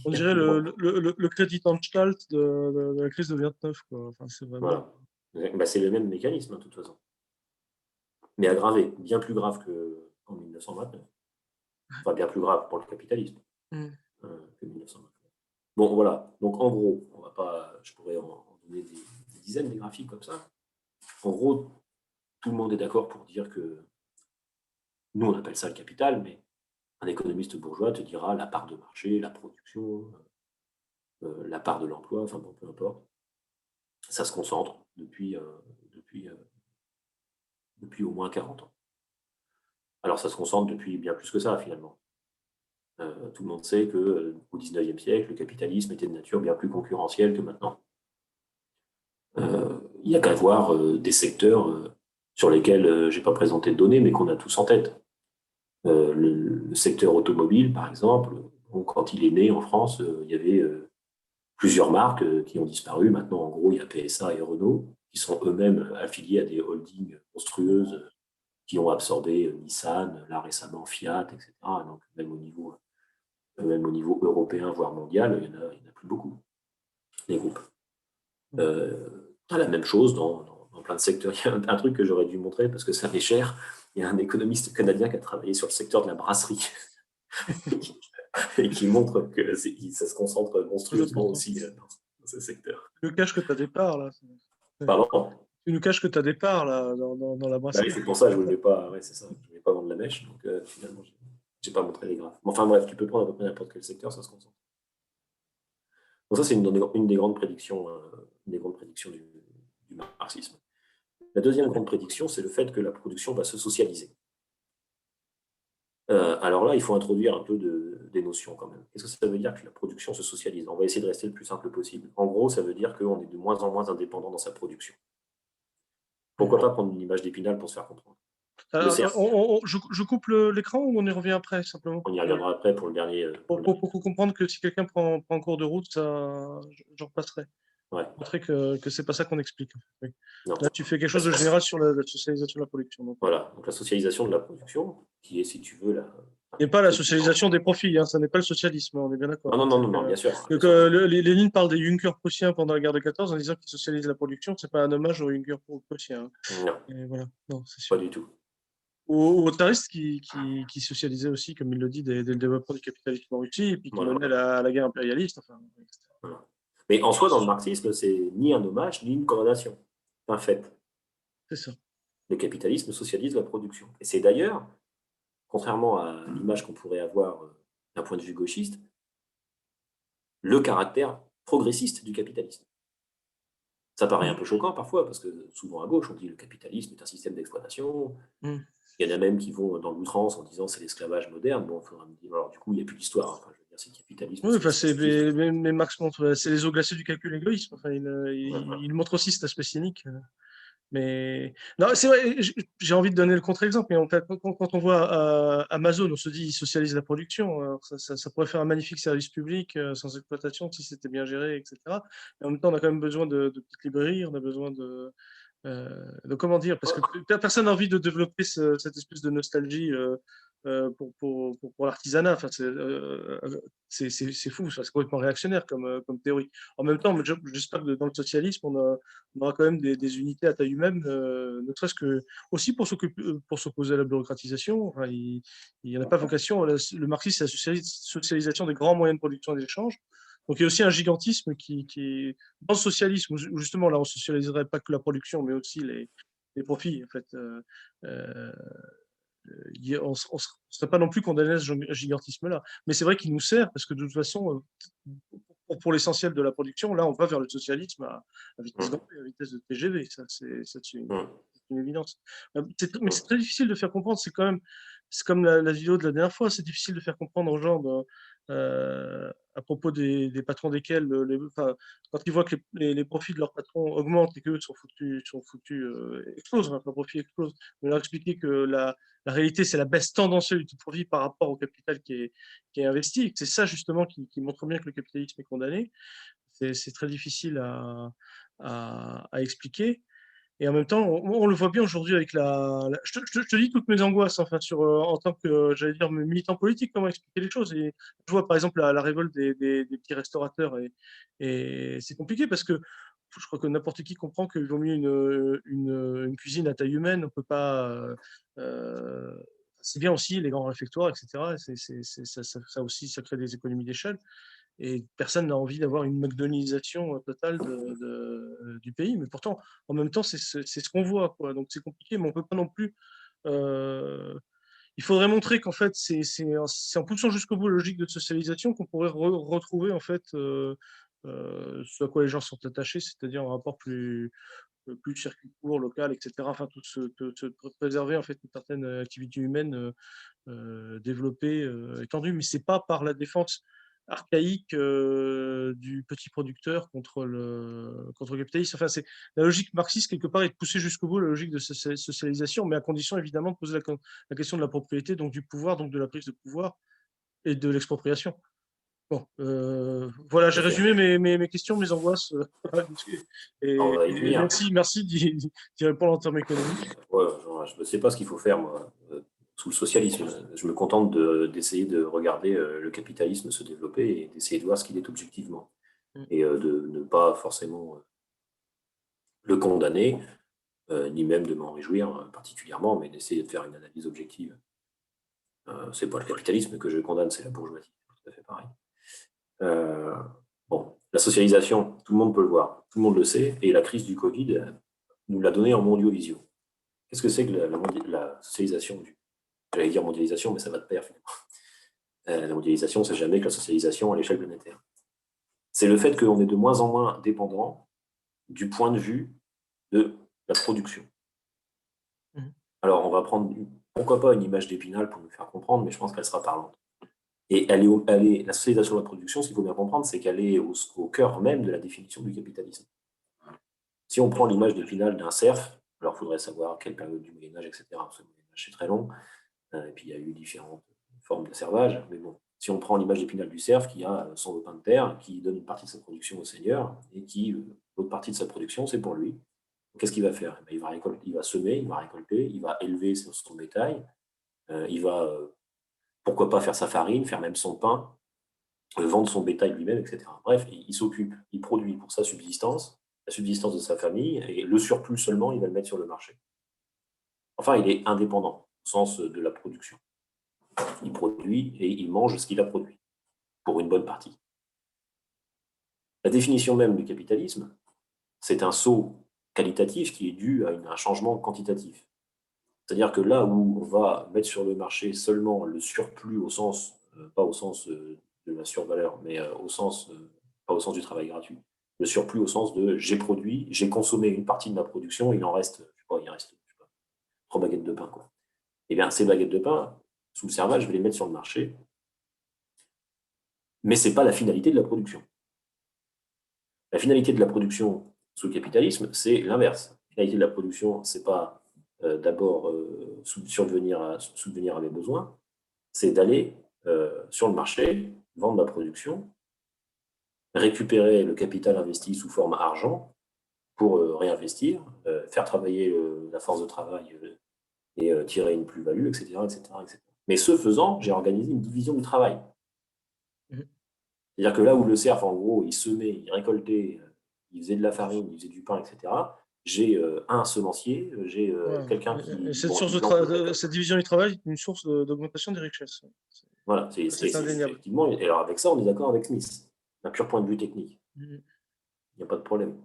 On Il y a dirait plus grand. le Kreditanstalt de la crise de 29, quoi. Enfin, c'est vraiment. Voilà. Bah, c'est le même mécanisme, hein, de toute façon. Mais aggravé, bien plus grave qu'en 1929. Enfin, bien plus grave pour le capitalisme Mm. que 1929. Bon, voilà. Donc, en gros, on va pas, je pourrais en donner des dizaines de graphiques comme ça. En gros, tout le monde est d'accord pour dire que nous, on appelle ça le capital, mais un économiste bourgeois te dira la part de marché, la production, la part de l'emploi, enfin bon, peu importe. Ça se concentre depuis, depuis au moins 40 ans. Alors, ça se concentre depuis bien plus que ça, finalement. Tout le monde sait qu'au XIXe siècle, le capitalisme était de nature bien plus concurrentielle que maintenant. Il n'y a qu'à voir des secteurs sur lesquels je n'ai pas présenté de données, mais qu'on a tous en tête. Le secteur automobile, par exemple, bon, quand il est né en France, il y avait plusieurs marques qui ont disparu. Maintenant, en gros, il y a PSA et Renault, qui sont eux-mêmes affiliés à des holdings monstrueuses qui ont absorbé Nissan, là récemment Fiat, etc. Donc, même au niveau européen, voire mondial, il y en a plus beaucoup, les groupes. La même chose dans plein de secteurs. Il y a un truc que j'aurais dû montrer parce que ça fait cher. Il y a un économiste canadien qui a travaillé sur le secteur de la brasserie et qui montre que ça se concentre Très monstrueusement important. aussi dans ce secteur. Tu nous caches que tu as des parts, là. Pardon. Tu nous caches que tu as des parts, là, dans la Bah oui, brasserie. c'est pour ça que je voulais pas, ouais, c'est ça, je voulais pas vendre la mèche, donc finalement, j'ai pas montré les graphes. Enfin bref, tu peux prendre à peu près n'importe quel secteur, ça se concentre. Donc ça, c'est une des grandes prédictions, du marxisme. La deuxième grande prédiction, c'est le fait que la production va se socialiser. Alors là, il faut introduire un peu des notions quand même. Qu'est-ce que ça veut dire que la production se socialise? On va essayer de rester le plus simple possible. En gros, ça veut dire qu'on est de moins en moins indépendant dans sa production. Pourquoi pas prendre une image d'Épinal pour se faire comprendre? Le cerf, Je coupe l'écran ou on y revient après, simplement? on y reviendra après pour le dernier. Pour comprendre que si quelqu'un prend un cours de route, je repasserai. Ouais, Montrer que c'est pas ça qu'on explique, en fait. Oui. non. Là, tu fais quelque chose de général sur la socialisation de la production. Donc. Voilà, donc la socialisation de la production, qui est, si tu veux, Et pas la socialisation des profits, hein, ça n'est pas le socialisme, on est bien d'accord. Non, non, non, non, non, bien sûr. Bien sûr que Que non. Lénine parle des Junkers prussiens pendant la guerre de 14 en disant qu'ils socialisent la production, c'est pas un hommage aux Junkers prussiens. Hein. Non, Et voilà, non, c'est pas sûr. du tout. Ou aux taristes qui socialisaient aussi, comme il le dit, dès le développement du capitalisme en Russie, et puis qui Voilà, menaient la guerre impérialiste. Enfin, etc. voilà. Mais en soi, dans le marxisme, c'est ni un hommage, ni une condamnation. C'est un fait. C'est ça. Le capitalisme socialise la production. Et c'est d'ailleurs, contrairement à l'image qu'on pourrait avoir d'un point de vue gauchiste, le caractère progressiste du capitalisme. Ça paraît un peu choquant parfois, parce que souvent à gauche, on dit le capitalisme est un système d'exploitation. Mm. Il y en a même qui vont dans l'outrance en disant c'est l'esclavage moderne. Bon, il faudra me dire, alors du coup, il n'y a plus d'histoire. Enfin, je veux dire, c'est le capitalisme, Oui, c'est enfin, l'extractivisme. mais Marx montre, c'est les eaux glacées du calcul égoïsme. Enfin, Voilà. il montre aussi cet aspect cynique. Mais non, c'est vrai, j'ai envie de donner le contre-exemple, mais en fait, quand on voit Amazon, on se dit il socialise la production. Alors, ça pourrait faire un magnifique service public sans exploitation si c'était bien géré, etc. Mais en même temps, on a quand même besoin de petites librairies, on a besoin de comment dire, parce que personne n'a envie de développer cette espèce de nostalgie pour l'artisanat. Enfin, c'est fou, ça, c'est complètement réactionnaire comme théorie. En même temps, j'espère que dans le socialisme, on aura quand même des unités à taille humaine, ne serait-ce que aussi pour s'opposer à la bureaucratisation. Enfin, il n'y en a pas vocation. Le marxisme, c'est la socialisation des grands moyens de production et d'échange. Donc il y a aussi un gigantisme qui dans le socialisme, où justement là on ne socialiserait pas que la production, mais aussi les profits. En fait, euh, on ne serait pas non plus condamné à ce gigantisme-là. Mais c'est vrai qu'il nous sert, parce que de toute façon, pour l'essentiel de la production, là on va vers le socialisme à vitesse grand V, à vitesse de TGV. Ça, c'est une évidence. Mais c'est très difficile de faire comprendre. C'est comme la vidéo de la dernière fois, c'est difficile de faire comprendre aux gens à propos des patrons desquels, enfin, quand ils voient que les profits de leurs patrons augmentent et qu'eux sont foutus explosent, hein, leurs profits explosent. Mais leur expliquer que la réalité, c'est la baisse tendancielle du profit par rapport au capital qui est investi. C'est ça justement qui montre bien que le capitalisme est condamné. C'est très difficile à expliquer. Et en même temps, on le voit bien aujourd'hui avec je te dis toutes mes angoisses, enfin, en tant que, j'allais dire, militant politique, comment expliquer les choses. Et je vois par exemple la révolte des petits restaurateurs et c'est compliqué parce que je crois que n'importe qui comprend qu'il vaut mieux une cuisine à taille humaine. On peut pas. C'est bien aussi les grands réfectoires, etc. Ça aussi, ça crée des économies d'échelle. Et personne n'a envie d'avoir une McDonaldisation totale du pays. Mais pourtant, en même temps, c'est ce qu'on voit, quoi. Donc c'est compliqué, mais on peut pas non plus. euh, il faudrait montrer qu'en fait, c'est en poussant jusqu'au bout la logique de socialisation qu'on pourrait retrouver en fait ce à quoi les gens sont attachés, c'est-à-dire un rapport plus circuit court, local, etc. Enfin, préserver en fait une certaine activité humaine développée, étendue, mais c'est pas par la défense archaïque du petit producteur contre le capitaliste. Enfin, c'est la logique marxiste quelque part est de pousser jusqu'au bout la logique de socialisation, mais à condition évidemment de poser la question de la propriété, donc du pouvoir, donc de la prise de pouvoir et de l'expropriation. Bon, voilà, Tout j'ai à fait. résumé mes questions, mes angoisses, On va y et venir. merci d'y répondre en termes économiques. Ouais, genre, je ne sais pas ce qu'il faut faire, moi, sous le socialisme. Je me contente d'essayer de regarder le capitalisme se développer et d'essayer de voir ce qu'il est objectivement. Et de ne pas forcément le condamner, ni même de m'en réjouir particulièrement, mais d'essayer de faire une analyse objective. C'est pas le capitalisme que je condamne, c'est la bourgeoisie. C'est tout à fait pareil. Euh, bon, la socialisation, tout le monde peut le voir, tout le monde le sait, et la crise du Covid nous l'a donné en mondiovision. Qu'est-ce que c'est que la socialisation j'allais dire mondialisation, mais ça va de pair finalement. La mondialisation, c'est jamais que la socialisation à l'échelle planétaire. C'est le fait qu'on est de moins en moins dépendant du point de vue de la production. Mhm. Alors, on va prendre, pourquoi pas, une image d'Épinal pour nous faire comprendre, mais je pense qu'elle sera parlante. Et la socialisation de la production, ce qu'il faut bien comprendre, c'est qu'elle est au cœur même de la définition du capitalisme. Si on prend l'image d'Épinal d'un serf, alors il faudrait savoir quelle période du Moyen-Âge, etc. Parce que le Moyen-Âge, c'est très long, et puis il y a eu différentes formes de servage, mais bon, si on prend l'image d'Épinal du cerf qui a son lopin de terre, qui donne une partie de sa production au seigneur, et qui, l'autre partie de sa production, c'est pour lui. Qu'est-ce qu'il va faire? Il va récolter, il va semer, il va récolter, il va élever son bétail, il va, pourquoi pas, faire sa farine, faire même son pain, vendre son bétail lui-même, etc. Bref, il s'occupe, il produit pour sa subsistance, la subsistance de sa famille, et le surplus seulement, il va le mettre sur le marché. Enfin, il est indépendant au sens de la production. Il produit et il mange ce qu'il a produit, pour une bonne partie. La définition même du capitalisme, c'est un saut qualitatif qui est dû à un changement quantitatif. C'est-à-dire que là où on va mettre sur le marché seulement le surplus au sens, pas au sens de la survaleur, mais pas au sens du travail gratuit, le surplus au sens de j'ai produit, j'ai consommé une partie de ma production, il en reste, je sais pas, il reste, je sais pas, 3 baguettes de pain, quoi. Eh bien, ces baguettes de pain, sous le servage, je vais les mettre sur le marché, mais ce n'est pas la finalité de la production. La finalité de la production sous le capitalisme, c'est l'inverse. La finalité de la production, ce n'est pas d'abord subvenir à mes besoins, c'est d'aller sur le marché, vendre ma production, récupérer le capital investi sous forme argent pour réinvestir, faire travailler la force de travail et tirer une plus-value, etc., etc., etc. Mais ce faisant, j'ai organisé une division du travail. Mhm. C'est-à-dire que là où le cerf, en gros, il semait, il récoltait, il faisait de la farine, il faisait du pain, etc., j'ai un semencier, j'ai Ouais. quelqu'un qui, Cette bon, source il plante le cette récolte. division du travail est une source d'augmentation des richesses. Voilà, C'est indéniable. effectivement, et alors avec ça, on est d'accord avec Smith, d'un pur point de vue technique, Mhm. il n'y a pas de problème.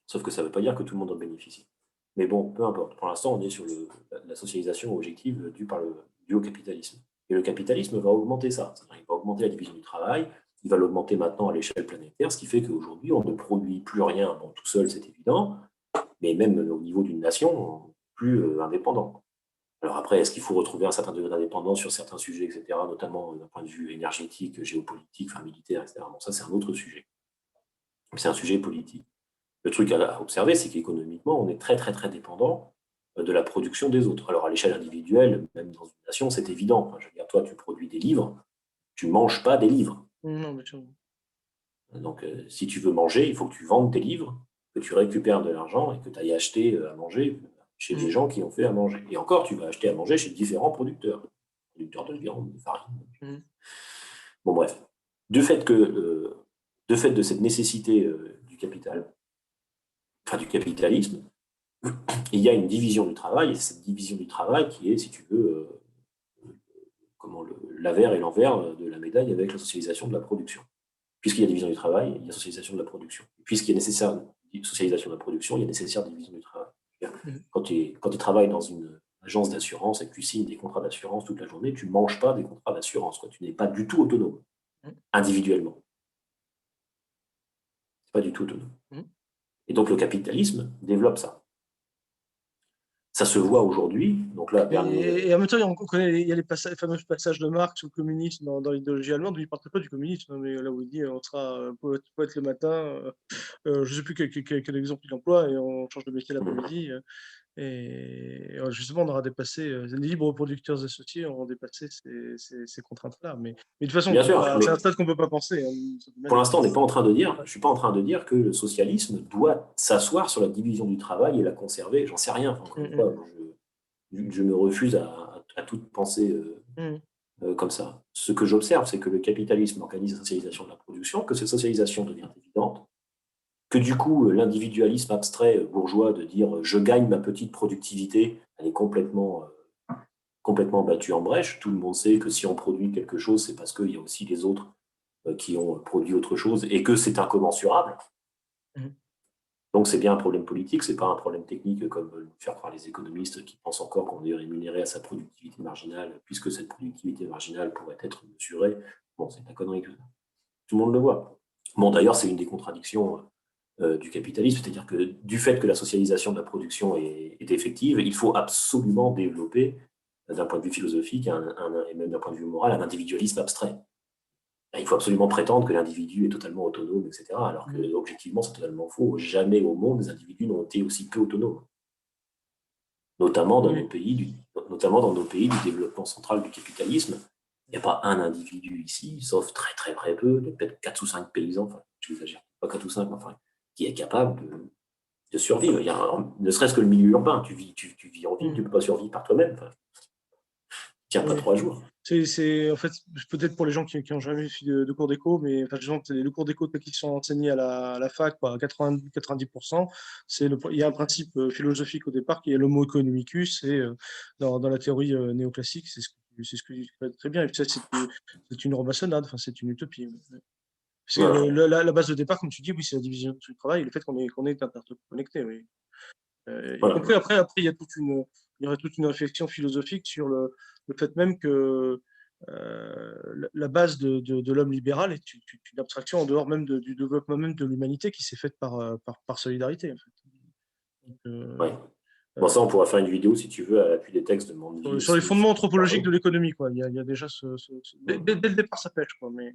Sauf que ça ne veut pas dire que tout le monde en bénéficie. Mais bon, peu importe. Pour l'instant, on est sur la socialisation objective due au capitalisme. Et le capitalisme va augmenter ça. Il va augmenter la division du travail, il va l'augmenter maintenant à l'échelle planétaire, ce qui fait qu'aujourd'hui, on ne produit plus rien. Bon, tout seul, c'est évident, mais même au niveau d'une nation, plus indépendant. Alors après, est-ce qu'il faut retrouver un certain degré d'indépendance sur certains sujets, etc., notamment d'un point de vue énergétique, géopolitique, enfin, militaire, etc. Bon, ça, c'est un autre sujet. C'est un sujet politique. Le truc à observer, c'est qu'économiquement, on est très, très, très dépendant de la production des autres. Alors, à l'échelle individuelle, même dans une nation, c'est évident. Enfin, je veux dire, toi, tu produis des livres, tu ne manges pas des livres. Non, mais tu- Donc, si tu veux manger, il faut que tu vendes tes livres, que tu récupères de l'argent et que tu ailles acheter à manger chez des Mhm. gens qui ont fait à manger. Et encore, tu vas acheter à manger chez différents producteurs de viande, de farine. Mhm. Bon, bref. Du fait, de fait de cette nécessité du capital, enfin du capitalisme, il y a une division du travail, et cette division du travail qui est, si tu veux, comment l'avers et l'envers de la médaille avec la socialisation de la production. Puisqu'il y a division du travail, il y a socialisation de la production. Puisqu'il y a nécessaire socialisation de la production, il y a nécessaire division du travail. Mhm. Quand tu travailles dans une agence d'assurance et que tu signes des contrats d'assurance toute la journée, tu ne manges pas des contrats d'assurance. Tu n'es pas du tout autonome, individuellement. Tu n'es pas du tout autonome. Mhm. Et donc le capitalisme développe ça. Ça se voit aujourd'hui. Donc là, dernier. Et en même temps, on connaît, il y a les fameux passages de Marx au communisme dans l'idéologie allemande où il ne parle pas du communisme, hein, mais là où il dit on sera poète le matin, je ne sais plus quel exemple il emploie, et on change de métier l'après-midi. Justement, on aura dépassé, les libres producteurs associés auront dépassé ces contraintes-là. Mais de toute façon, Bien sûr, c'est mais un stade qu'on ne peut pas penser, hein, de cette pour manière. l'instant, on n'est pas en train de dire, je suis pas en train de dire que le socialisme doit s'asseoir sur la division du travail et la conserver. J'en sais rien. Encore une Mm, fois, je me refuse à toute pensée mm, comme ça. Ce que j'observe, c'est que le capitalisme organise la socialisation de la production, que cette socialisation devient évidente, que du coup, l'individualisme abstrait bourgeois de dire je gagne ma petite productivité, elle est complètement battue en brèche. Tout le monde sait que si on produit quelque chose, c'est parce qu'il y a aussi les autres qui ont produit autre chose et que c'est incommensurable. mm, Donc c'est bien un problème politique, c'est pas un problème technique comme le faire croire les économistes qui pensent encore qu'on est rémunéré à sa productivité marginale, puisque cette productivité marginale pourrait être mesurée. Bon, c'est de la connerie tout ça. Tout le monde le voit. Bon, d'ailleurs, c'est une des contradictions du capitalisme, c'est-à-dire que du fait que la socialisation de la production est effective, il faut absolument développer, d'un point de vue philosophique et même d'un point de vue moral, un individualisme abstrait. Il faut absolument prétendre que l'individu est totalement autonome, etc. Alors que, mm. objectivement, c'est totalement faux. Jamais au monde, les individus n'ont été aussi peu autonomes. Notamment dans Oui. nos pays notamment dans nos pays du développement central du capitalisme. Il n'y a pas un individu ici, sauf très très très peu, peut-être 4 ou 5 paysans, enfin, je n'exagère pas 4 ou 5, mais enfin, qui est capable de survivre. Il y a ne serait-ce que le milieu urbain, tu vis en ville, Mm. tu ne peux pas survivre par toi-même. Enfin, tu tiens pas Oui. 3 jours. En fait, peut-être pour les gens qui n'ont jamais fait de cours d'éco, mais enfin, les cours d'éco qui sont enseignés à la fac, quoi, à 90%, il y a un principe philosophique au départ qui est l'homo economicus, et dans la théorie néoclassique, c'est ce que tu fais très bien. Et puis ça, c'est une romassonnade, enfin, c'est une utopie. Parce que Voilà. la base de départ, comme tu dis, oui, c'est la division du travail et le fait qu'on est interconnecté. Oui. Y Voilà. compris après, il y aurait toute une réflexion philosophique sur le fait même que la base de l'homme libéral est une abstraction en dehors même du développement même de l'humanité qui s'est faite par solidarité, en fait. Donc, Ouais. Bon, euh, ça, on pourra faire une vidéo, si tu veux, à l'appui des textes de Mandeville, sur les si fondements tu veux anthropologiques parler. de l'économie, quoi. Il y a déjà dès le départ, ça pêche, quoi. Mais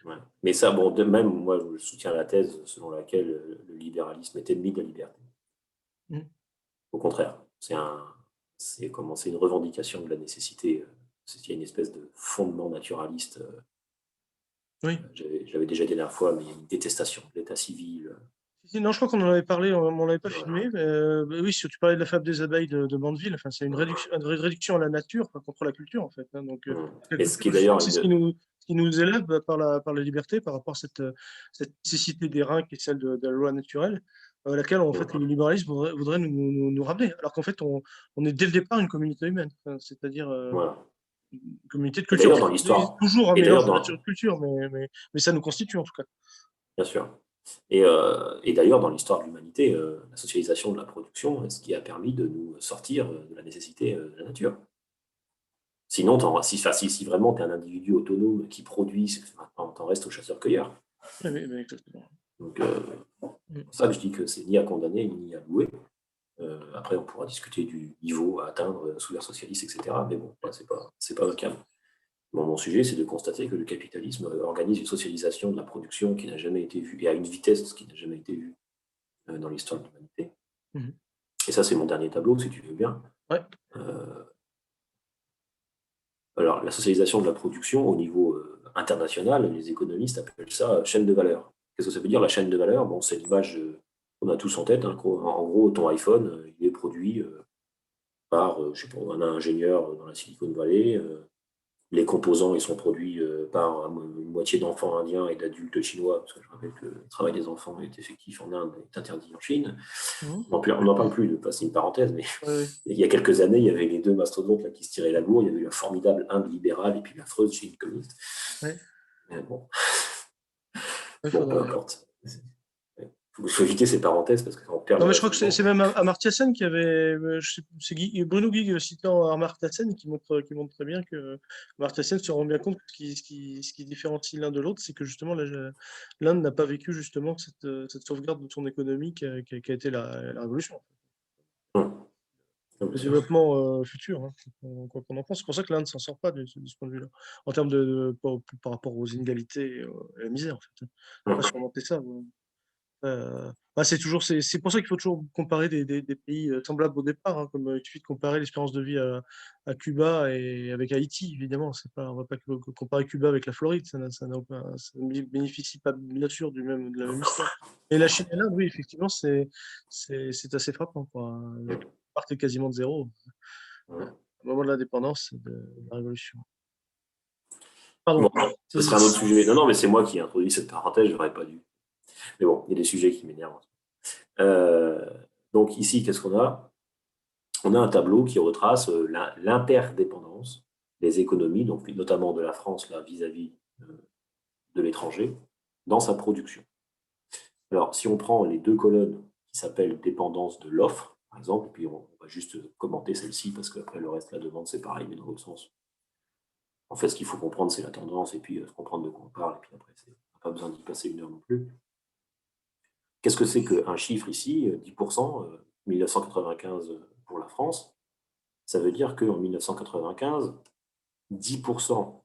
Ouais. Mais ça, bon, de même, moi, je soutiens la thèse selon laquelle le libéralisme est ennemi de la liberté. mm, Au contraire, c'est une revendication de la nécessité. Il y a une espèce de fondement naturaliste. oui. J'avais déjà dit la dernière fois, mais il y a une détestation de l'état civil. Non, je crois qu'on en avait parlé, on l'avait pas Voilà. filmé. Mais oui, si tu parlais de la fable des abeilles de Mandeville, enfin, c'est une réduction à la nature, enfin, contre la culture, en fait, hein. Donc, Et quelque ce part, qui est justement, d'ailleurs c'est ce qui nous élève par la liberté, par rapport à cette nécessité des reins qui est celle de la loi naturelle, laquelle, en fait, le libéralisme voudrait nous ramener. Alors qu'en fait, on est dès le départ une communauté humaine, enfin, c'est-à-dire voilà. une communauté de Et culture. d'ailleurs, dans l'histoire, Toujours un et d'ailleurs, mélange de nature et de culture, mais ça nous constitue, en tout cas. bien sûr. Et d'ailleurs, dans l'histoire de l'humanité, la socialisation de la production, est ce qui a permis de nous sortir de la nécessité de la nature. Sinon, si vraiment tu es un individu autonome qui produit, t'en restes au chasseur-cueilleur. Exactement. Donc, c'est Mm. pour ça que je dis que c'est ni à condamner, ni à louer. Après, on pourra discuter du niveau à atteindre sous l'ère socialiste, etc. Mais bon, là, c'est pas le cas. Bon, mon sujet, c'est de constater que le capitalisme organise une socialisation de la production qui n'a jamais été vue, et à une vitesse qui n'a jamais été vue dans l'histoire de l'humanité. Mhm. Et ça, c'est mon dernier tableau, si tu veux bien. Ouais. Euh, alors, la socialisation de la production au niveau international, les économistes appellent ça chaîne de valeur. Qu'est-ce que ça veut dire, la chaîne de valeur? Bon, c'est l'image On a tous en tête, hein, en gros, ton iPhone, il est produit par, je sais pas, un ingénieur dans la Silicon Valley. Les composants, ils sont produits par une moitié d'enfants indiens et d'adultes chinois, parce que je rappelle que le travail des enfants est effectif en Inde, est interdit en Chine. Mhm. On n'en parle plus, de passer une parenthèse, mais Ouais, ouais. il y a quelques années, il y avait les deux mastodontes là, qui se tiraient la bourre. Il y avait la formidable Inde libérale et puis l'affreuse Chine communiste. Ouais. Mais bon, Il bon, peu faudrait. importe. Il faut éviter ces parenthèses parce qu'on perd Non, le mais je crois que raisonnement. c'est même Amartya Sen qui avait. C'est Bruno Guy citant Amartya Sen qui montre très bien que Amartya Sen se rend bien compte que ce qui différencie l'un de l'autre, c'est que justement l'Inde n'a pas vécu justement cette sauvegarde de son économie qui a été la révolution. Hum, bien Le sûr. développement futur, hein, quoi qu'on en pense. C'est pour ça que l'Inde ne s'en sort pas de ce point de vue-là, en termes par rapport aux inégalités et à la misère, en fait. On va Hum, surmonter ça. Ouais. C'est pour ça qu'il faut toujours comparer des pays semblables au départ, hein, comme il suffit de comparer l'espérance de vie à Cuba et avec Haïti, évidemment. On va pas comparer Cuba avec la Floride, ça ne bénéficie pas, bien sûr, de la même histoire. Et la Chine et l'Inde, oui, effectivement, c'est assez frappant, quoi. Ils hum, partent quasiment de zéro hum. au moment de l'indépendance et de la Révolution. Pardon. Bon, ce serait un autre sujet. Non, non, mais c'est moi qui ai introduit cette parenthèse, je n'aurais pas dû. Mais bon, il y a des sujets qui m'énervent. Euh, donc ici, qu'est-ce qu'on a? On a un tableau qui retrace l'interdépendance des économies, donc notamment de la France là, vis-à-vis de l'étranger, dans sa production. Alors, si on prend les deux colonnes qui s'appellent dépendance de l'offre, par exemple, et puis on va juste commenter celle-ci parce qu'après le reste de la demande, c'est pareil, mais dans l'autre sens. En fait, ce qu'il faut comprendre, c'est la tendance et puis comprendre de quoi on parle, et puis après, on n'a pas besoin d'y passer une heure non plus. Qu'est-ce que c'est qu'un chiffre ici, 10%, 1995 pour la France? Ça veut dire qu'en 1995, 10%,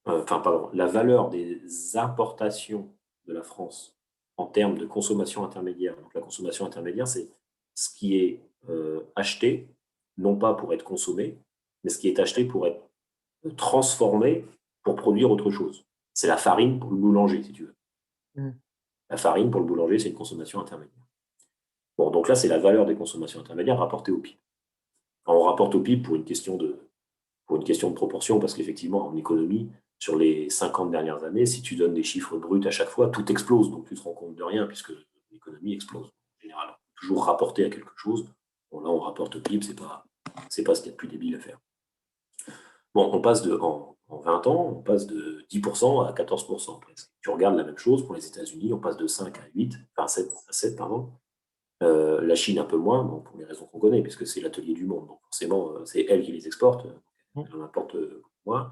enfin, pardon, la valeur des importations de la France en termes de consommation intermédiaire, donc la consommation intermédiaire, c'est ce qui est acheté, non pas pour être consommé, mais ce qui est acheté pour être transformé pour produire autre chose. C'est la farine pour le boulanger, si tu veux. Mm. La farine pour le boulanger, c'est une consommation intermédiaire. Bon, donc là, c'est la valeur des consommations intermédiaires rapportée au PIB. Enfin, on rapporte au PIB pour une question de proportion, parce qu'effectivement, en économie, sur les 50 dernières années, si tu donnes des chiffres bruts à chaque fois, tout explose, donc tu te rends compte de rien, puisque l'économie explose. En général, toujours rapporté à quelque chose. Bon, là, on rapporte au PIB, c'est pas ce qu'il y a de plus débile à faire. Bon, on passe en 20 ans, on passe de 10% à 14% presque. Tu regardes la même chose pour les États-Unis, on passe de 5 à 8, enfin 7 à 7, pardon. La Chine un peu moins, bon, pour les raisons qu'on connaît, puisque c'est l'atelier du monde. Donc forcément, c'est elle qui les exporte, elle en importe moins.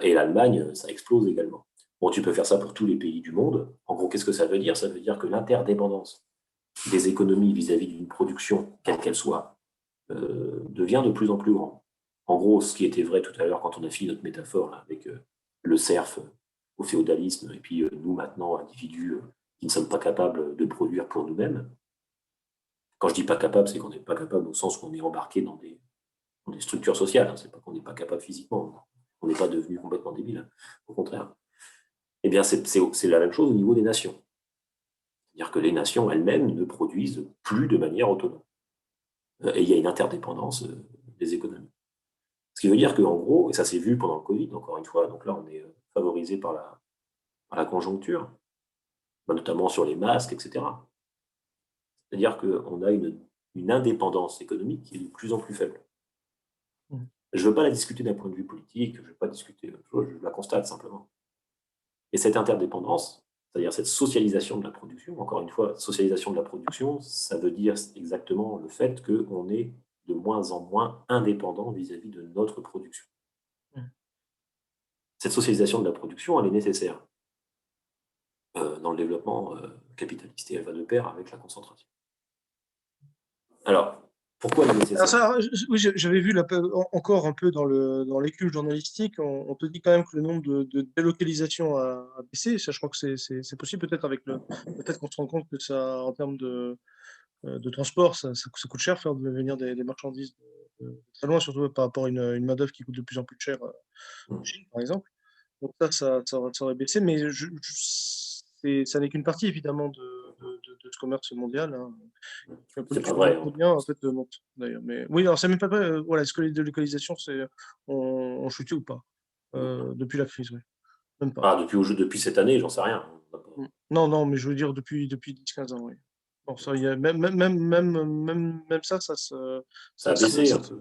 Et l'Allemagne, ça explose également. Bon, tu peux faire ça pour tous les pays du monde. En gros, qu'est-ce que ça veut dire? Ça veut dire que l'interdépendance des économies vis-à-vis d'une production, quelle qu'elle soit, devient de plus en plus grande. En gros, ce qui était vrai tout à l'heure quand on a fini notre métaphore là, avec le serf au féodalisme, et puis nous maintenant, individus qui ne sommes pas capables de produire pour nous-mêmes. Quand je dis pas capable, c'est qu'on n'est pas capable au sens où on est embarqué dans des structures sociales. Hein. C'est pas qu'on n'est pas capable physiquement. On n'est pas devenu complètement débile. Hein. Au contraire. Eh bien, c'est la même chose au niveau des nations. C'est-à-dire que les nations elles-mêmes ne produisent plus de manière autonome. Et il y a une interdépendance des économies. Ce qui veut dire qu'en gros, et ça s'est vu pendant le Covid, encore une fois, donc là on est favorisé par la conjoncture, notamment sur les masques, etc. C'est-à-dire qu'on a une indépendance économique qui est de plus en plus faible. Mm. Je ne veux pas la discuter d'un point de vue politique, je ne veux pas discuter, je la constate simplement. Et cette interdépendance, c'est-à-dire cette socialisation de la production, encore une fois, socialisation de la production, ça veut dire exactement le fait qu'on est de moins en moins indépendant vis-à-vis de notre production. Mm. Cette socialisation de la production, elle est nécessaire dans le développement capitaliste et elle va de pair avec la concentration. Alors, pourquoi elle est Alors nécessaire? ça, oui, j'avais vu encore un peu dans l'écume journalistique, on te dit quand même que le nombre de délocalisations a baissé. Ça, je crois que c'est possible, peut-être qu'on se rend compte que ça, en termes de transport, ça coûte cher faire venir des marchandises de très loin, surtout par rapport à une main-d'œuvre qui coûte de plus en plus cher en Chine, par exemple. Donc ça aurait baissé, mais ça n'est qu'une partie, évidemment, ce commerce mondial. Hein. La C'est pas production vrai. Hein. bien en fait monte d'ailleurs. Mais oui, alors c'est même pas vrai. Voilà, est-ce que les délocalisations ont chuté ou pas depuis la crise, oui. Même pas. Ah, depuis cette année, j'en sais rien. Non, non, mais je veux dire depuis 10-15 ans, oui. Bon, ça, il y a, même ça, Ça a baissé un peu.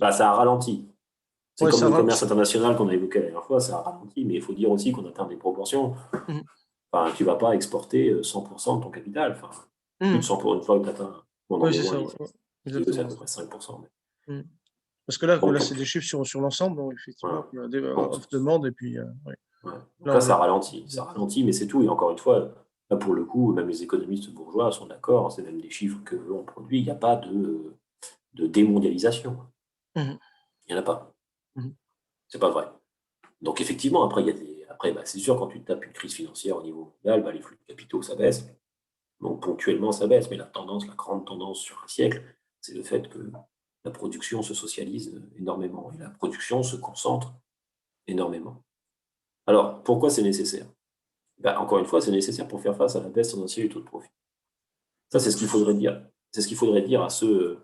Bah, ça a ralenti. C'est Ouais, comme ça le commerce ralentit. international qu'on a évoqué la dernière fois, ça a ralenti, mais il faut dire aussi qu'on atteint des proportions. Mhm. Enfin, tu ne vas pas exporter 100% de ton capital. Enfin, plus de Mhm. 100 pour une fois que tu atteins. On en Oui, est c'est loin ça, ici. ouais, Si tu veux, c'est à exactement. peu près 5%. Mhm. Parce que là, Donc, c'est des chiffres sur l'ensemble, donc effectivement, voilà. il y a des Donc, off-demande, et puis, ouais. ouais. Donc Là, là, on est. ça ralentit. Ça ralentit, mais c'est tout. Et encore une fois, là, pour le coup, même les économistes bourgeois sont d'accord. C'est même des chiffres que l'on produit. Il n'y a pas de démondialisation. Mhm. Il n'y en a pas. Mhm. C'est pas vrai. Donc effectivement, après, après c'est sûr, quand tu tapes une crise financière au niveau mondial, les flux de capitaux, ça baisse. Donc ponctuellement, ça baisse. Mais la grande tendance sur un siècle, c'est le fait que la production se socialise énormément et la production se concentre énormément. Alors, pourquoi c'est nécessaire? Encore une fois, c'est nécessaire pour faire face à la baisse tendancielle du taux de profit. Ça, c'est ce qu'il faudrait dire. C'est ce qu'il faudrait dire à ceux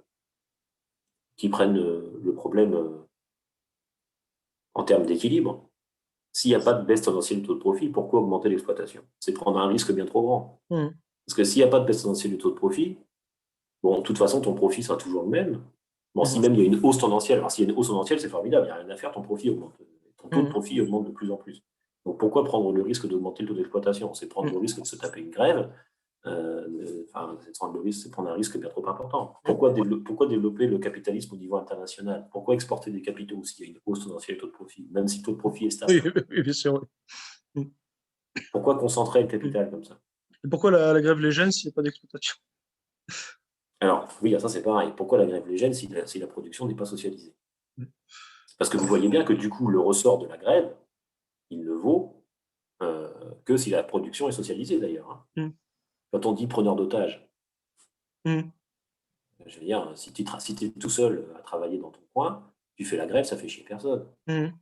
qui prennent le problème en termes d'équilibre. S'il n'y a pas de baisse tendancielle du taux de profit, pourquoi augmenter l'exploitation? C'est prendre un risque bien trop grand. Mhm. Parce que s'il n'y a pas de baisse tendancielle du taux de profit, bon, de toute façon, ton profit sera toujours le même. Bon, si Mhm. même il y a une hausse tendancielle, alors s'il y a une hausse tendancielle, c'est formidable, il n'y a rien à faire, ton profit augmente. Ton taux de Mhm. profit augmente de plus en plus. Donc pourquoi prendre le risque d'augmenter le taux d'exploitation? C'est prendre le risque de se taper une grève. C'est prendre un risque bien trop important. Pourquoi développer le capitalisme au niveau international? Pourquoi exporter des capitaux s'il y a une hausse tendancielle du taux de profit, même si le taux de profit est Oui, stable? oui, bien sûr. Oui. Mhm. Pourquoi concentrer le Mhm. capital comme ça? Et pourquoi la grève les gêne s'il n'y a pas d'exploitation? Alors, oui, ça c'est pareil. Pourquoi la grève les gêne si la production n'est pas socialisée? Mhm. Parce que vous voyez bien que du coup, le ressort de la grève, il ne vaut que si la production est socialisée d'ailleurs. Hein. Mhm. Quand on dit preneur d'otages, Mhm. je veux dire, si tu es tout seul à travailler dans ton coin, tu fais la grève, ça fait chier personne. Mhm.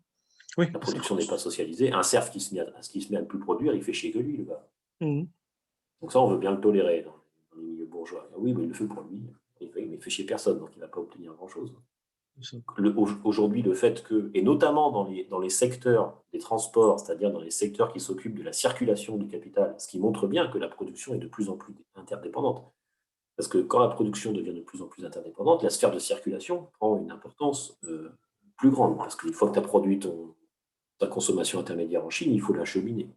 Oui, La c'est production n'est pas socialisée. Un cerf qui se met à ne plus produire, il fait chier que lui, le gars. Mhm. Donc ça, on veut bien le tolérer dans les milieux bourgeois. Ah oui, mais il le fait pour lui. Mais il fait chier personne, donc il ne va pas obtenir grand-chose. C'est ça. Aujourd'hui, le fait que, et notamment dans les secteurs des transports, c'est-à-dire dans les secteurs qui s'occupent de la circulation du capital, ce qui montre bien que la production est de plus en plus interdépendante. Parce que quand la production devient de plus en plus interdépendante, la sphère de circulation prend une importance plus grande. Parce qu'une fois que tu as produit ta consommation intermédiaire en Chine, il faut l'acheminer.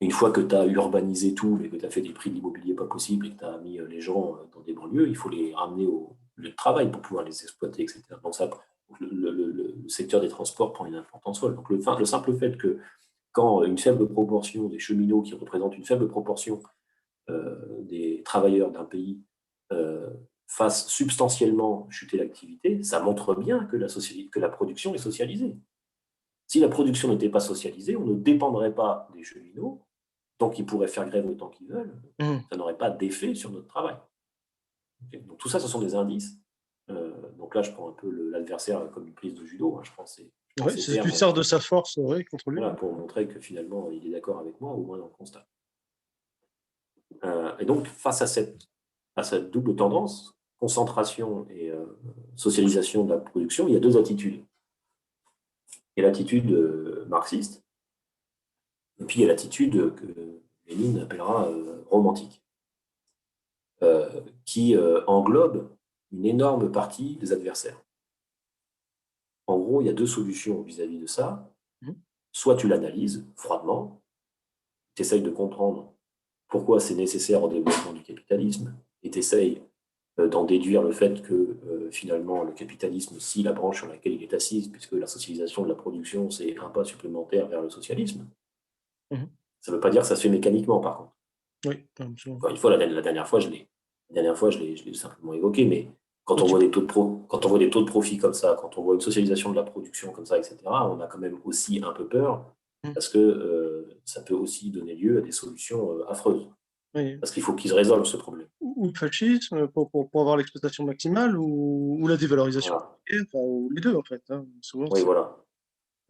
Une fois que tu as urbanisé tout et que tu as fait des prix de l'immobilier pas possibles et que tu as mis les gens dans des banlieues, il faut les ramener au lieu de travail pour pouvoir les exploiter, etc. Donc ça, le secteur des transports prend une importance folle. Donc le simple fait que quand une faible proportion des cheminots qui représentent une faible proportion des travailleurs d'un pays fassent substantiellement chuter l'activité, ça montre bien que la production est socialisée. Si la production n'était pas socialisée, on ne dépendrait pas des cheminots, donc ils pourraient faire grève autant qu'ils veulent, Mhm. ça n'aurait pas d'effet sur notre travail. Okay. Donc tout ça, ce sont des indices. Donc là, je prends un peu l'adversaire comme une prise de judo. Hein. Je prends Ouais, ces tu termes sers de sa force, ouais, contre lui. voilà, pour montrer que finalement, il est d'accord avec moi, au moins dans le constat. Et donc, face à cette double tendance, concentration et socialisation de la production, il y a deux attitudes. Il y a l'attitude marxiste, et puis il y a l'attitude que Lénine appellera romantique. Qui englobe une énorme partie des adversaires. En gros, il y a deux solutions vis-à-vis de ça. Mhm. Soit tu l'analyses froidement, tu essayes de comprendre pourquoi c'est nécessaire au développement du capitalisme, et tu essayes d'en déduire le fait que finalement le capitalisme, si la branche sur laquelle il est assis, puisque la socialisation de la production, c'est un pas supplémentaire vers le socialisme, Mhm. ça ne veut pas dire que ça se fait mécaniquement par contre. Oui, absolument. Encore une fois, la dernière fois, je l'ai simplement évoqué, mais quand Oh, on voit des taux de profit comme ça, quand on voit une socialisation de la production comme ça, etc., on a quand même aussi un peu peur Mhm. parce que ça peut aussi donner lieu à des solutions affreuses. Oui. Parce qu'il faut qu'ils résolvent ce problème. Ou le fascisme pour avoir l'exploitation maximale, ou la dévalorisation, Voilà. enfin, ou les deux en fait. Hein. Souvent, Oui, voilà.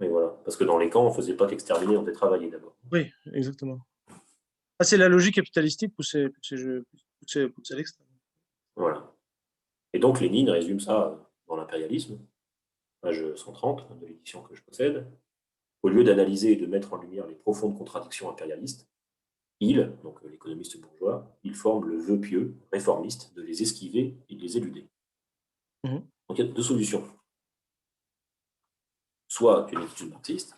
Oui, voilà. Parce que dans les camps, on ne faisait pas qu'exterminer, on faisait travailler d'abord. oui, exactement. Ah, c'est la logique capitalistique poussée à l'extrême. Voilà. Et donc Lénine résume ça dans l'impérialisme, page 130 de l'édition que je possède. Au lieu d'analyser et de mettre en lumière les profondes contradictions impérialistes, il, donc l'économiste bourgeois, il forme le vœu pieux, réformiste, de les esquiver et de les éluder. Mhm. Donc il y a deux solutions. Soit tu as une attitude marxiste,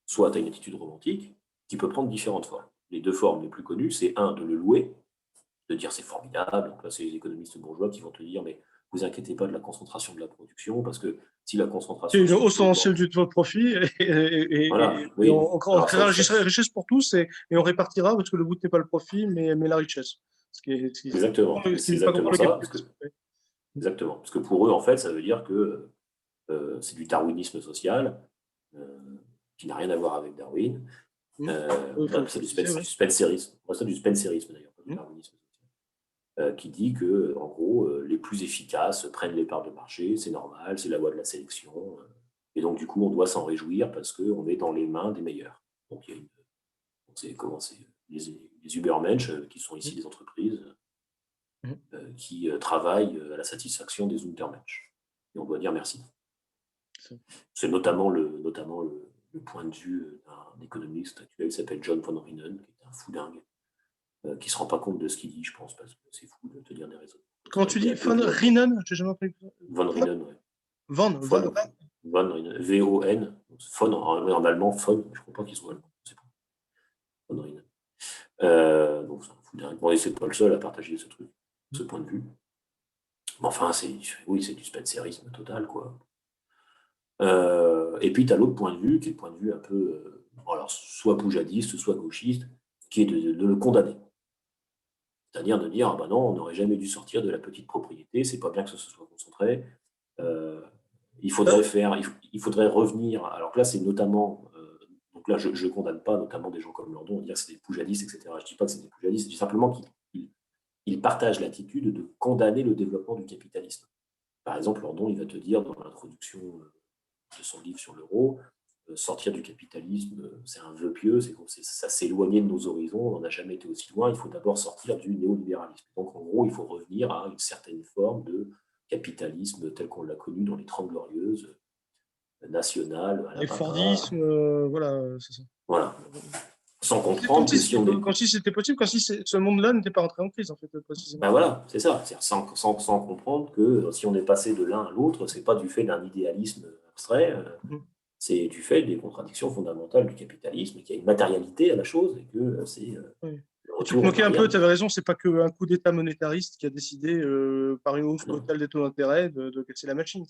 soit tu as une attitude romantique, qui peut prendre différentes formes. Les deux formes les plus connues, c'est un, de le louer, de dire c'est formidable. Donc là, c'est les économistes bourgeois qui vont te dire, mais vous inquiétez pas de la concentration de la production, parce que si la C'est concentration une se hausse développe, tendancielle du taux de profit voilà, et oui. on Alors créera la richesse pour tous et on répartira parce que le but n'est pas le profit mais la richesse. exactement, Ce qui c'est n'est pas exactement contre le ça, parce que, capitalisme. exactement, parce que pour eux, en fait, ça veut dire que c'est du darwinisme social, euh, qui n'a rien à voir avec Darwin. Il On appelle faut ça du préciser, oui. spencerisme. On appelle ça du spencerisme d'ailleurs, pas du Mhm. darwinisme social. Qui dit que, en gros, les plus efficaces prennent les parts de marché, c'est normal, c'est la loi de la sélection. Et donc, du coup, on doit s'en réjouir parce qu'on est dans les mains des meilleurs. Donc, il y a une, c'est comment c'est les Übermensch, qui sont ici des entreprises Mhm. qui travaillent à la satisfaction des Untermensch. Et on doit dire merci. C'est notamment le point de vue d'un économiste actuel qui s'appelle John von Reenen, qui est un fou dingue, qui ne se rend pas compte de ce qu'il dit, je pense, parce que c'est fou de tenir des raisons. Comment tu dis? Von Rienen? J'ai jamais entendu. Von Reenen, ouais. Von, Von Reenen, V-O-N, von en allemand, von, je ne crois pas qu'il soit allemand, c'est pas. Von Reenen. Donc c'est un fou dingue. Bon, et c'est pas le seul à partager ce truc, ce point de vue. Mais enfin, oui, c'est du spencerisme total, quoi. Et puis, tu as l'autre point de vue, qui est le point de vue un peu, alors, soit poujadiste, soit gauchiste, qui est de le condamner. C'est-à-dire de dire, ah ben non, on n'aurait jamais dû sortir de la petite propriété, c'est pas bien que ça se soit concentré. Euh, il faudrait revenir. Alors que là, c'est notamment. Donc là, je ne condamne pas notamment des gens comme Lordon, dire que c'est des poujadistes, etc. Je ne dis pas que c'est des poujadistes, je dis simplement qu'ils partagent l'attitude de condamner le développement du capitalisme. Par exemple, Lordon, il va te dire dans l'introduction de son livre sur l'euro, sortir du capitalisme, c'est un vœu pieux, ça s'éloigner de nos horizons, on n'a jamais été aussi loin, il faut d'abord sortir du néolibéralisme. Donc en gros, il faut revenir à une certaine forme de capitalisme tel qu'on l'a connu dans les 30 glorieuses, nationales, à la Et papa. Fordisme, voilà, c'est ça. Voilà. Sans comprendre que si on est. Comme si c'était possible, comme si ce monde-là n'était pas rentré en crise, en fait, précisément. Ben voilà, c'est ça. Sans comprendre que si on est passé de l'un à l'autre, c'est pas du fait d'un idéalisme abstrait, Mm. c'est du fait des contradictions fondamentales du capitalisme, qu'il y a une matérialité à la chose et que c'est Oui. le Et tu te retour en moquais un arrière. peu, tu avais raison, c'est pas qu'un coup d'État monétariste qui a décidé, par une hausse Non, brutale des taux d'intérêt, de casser la machine.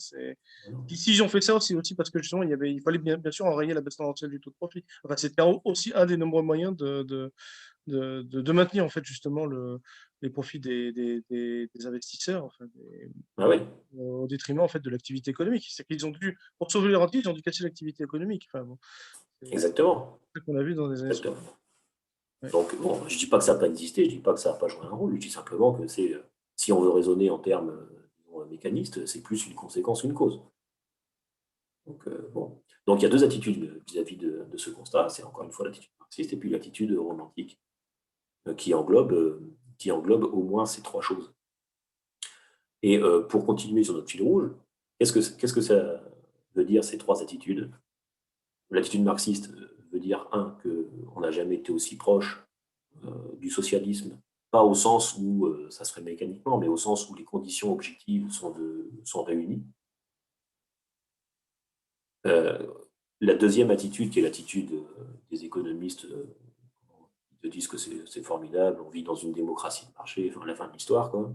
non. Ici, ils ont fait ça aussi parce que justement, il fallait bien sûr enrayer la baisse tendancielle du taux de profit. Enfin, c'était aussi un des nombreux moyens de maintenir en fait justement les profits des investisseurs, enfin, Ah oui, au détriment en fait de l'activité économique. C'est qu'ils ont dû, pour sauver les rentiers, ils ont dû casser l'activité économique. Enfin, bon, c'est exactement. ça qu'on a vu dans les années Exactement. 60. Ouais. Donc, bon, je ne dis pas que ça n'a pas existé, je ne dis pas que ça n'a pas joué un rôle, je dis simplement que si on veut raisonner en termes mécanistes, c'est plus une conséquence qu'une cause. Donc, bon. Donc, il y a deux attitudes vis-à-vis de ce constat. C'est encore une fois l'attitude marxiste et puis l'attitude romantique, qui englobe au moins ces trois choses. Et pour continuer sur notre fil rouge, qu'est-ce que ça veut dire ces trois attitudes? L'attitude marxiste veut dire, un, qu'on n'a jamais été aussi proche du socialisme, pas au sens où ça serait mécaniquement, mais au sens où les conditions objectives sont réunies. Euh, la deuxième attitude, qui est l'attitude des économistes, qui te disent que c'est formidable, on vit dans une démocratie de marché, enfin la fin de l'histoire, quoi.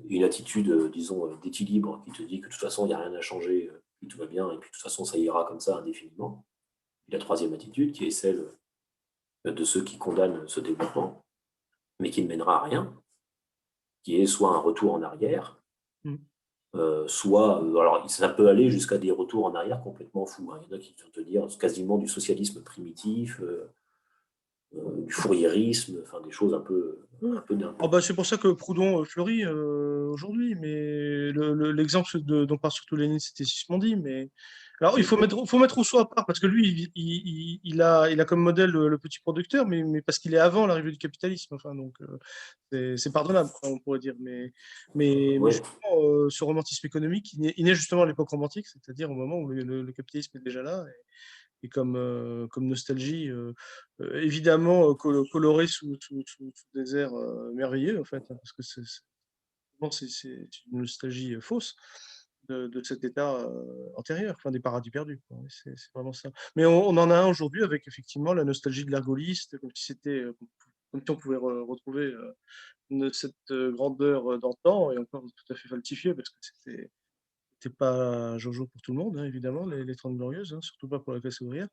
Une attitude, disons, d'équilibre qui te dit que de toute façon, il n'y a rien à changer, puis tout va bien, et puis de toute façon, ça ira comme ça indéfiniment. Et la troisième attitude, qui est celle de ceux qui condamnent ce développement, mais qui ne mènera à rien, qui est soit un retour en arrière, Mm. soit, alors ça peut aller jusqu'à des retours en arrière complètement fous, hein. Il y en a qui vont te dire quasiment du socialisme primitif, du fourriérisme, enfin des choses un peu dingues. C'est pour ça que Proudhon fleurit aujourd'hui, mais l'exemple dont parle surtout Lénine, c'était Sismondi. Mais alors, faut mettre Rousseau à part parce que lui, il a comme modèle le petit producteur, mais parce qu'il est avant l'arrivée du capitalisme. Enfin, donc, c'est pardonnable, quoi, on pourrait dire. Mais Ouais. justement, ce romantisme économique, il naît justement à l'époque romantique, c'est-à-dire au moment où le capitalisme est déjà là et comme nostalgie, évidemment colorée sous des airs merveilleux, en fait, hein, parce que bon, c'est une nostalgie fausse de cet état antérieur, enfin des paradis perdus, quoi. Oui, c'est vraiment ça. Mais on en a un aujourd'hui avec effectivement la nostalgie de l'ergoliste, comme si comme si on pouvait retrouver cette grandeur d'antan, et encore tout à fait falsifiée, parce que c'était pas Jojo pour tout le monde, hein, évidemment, les 30 Glorieuses, hein, surtout pas pour la classe ouvrière.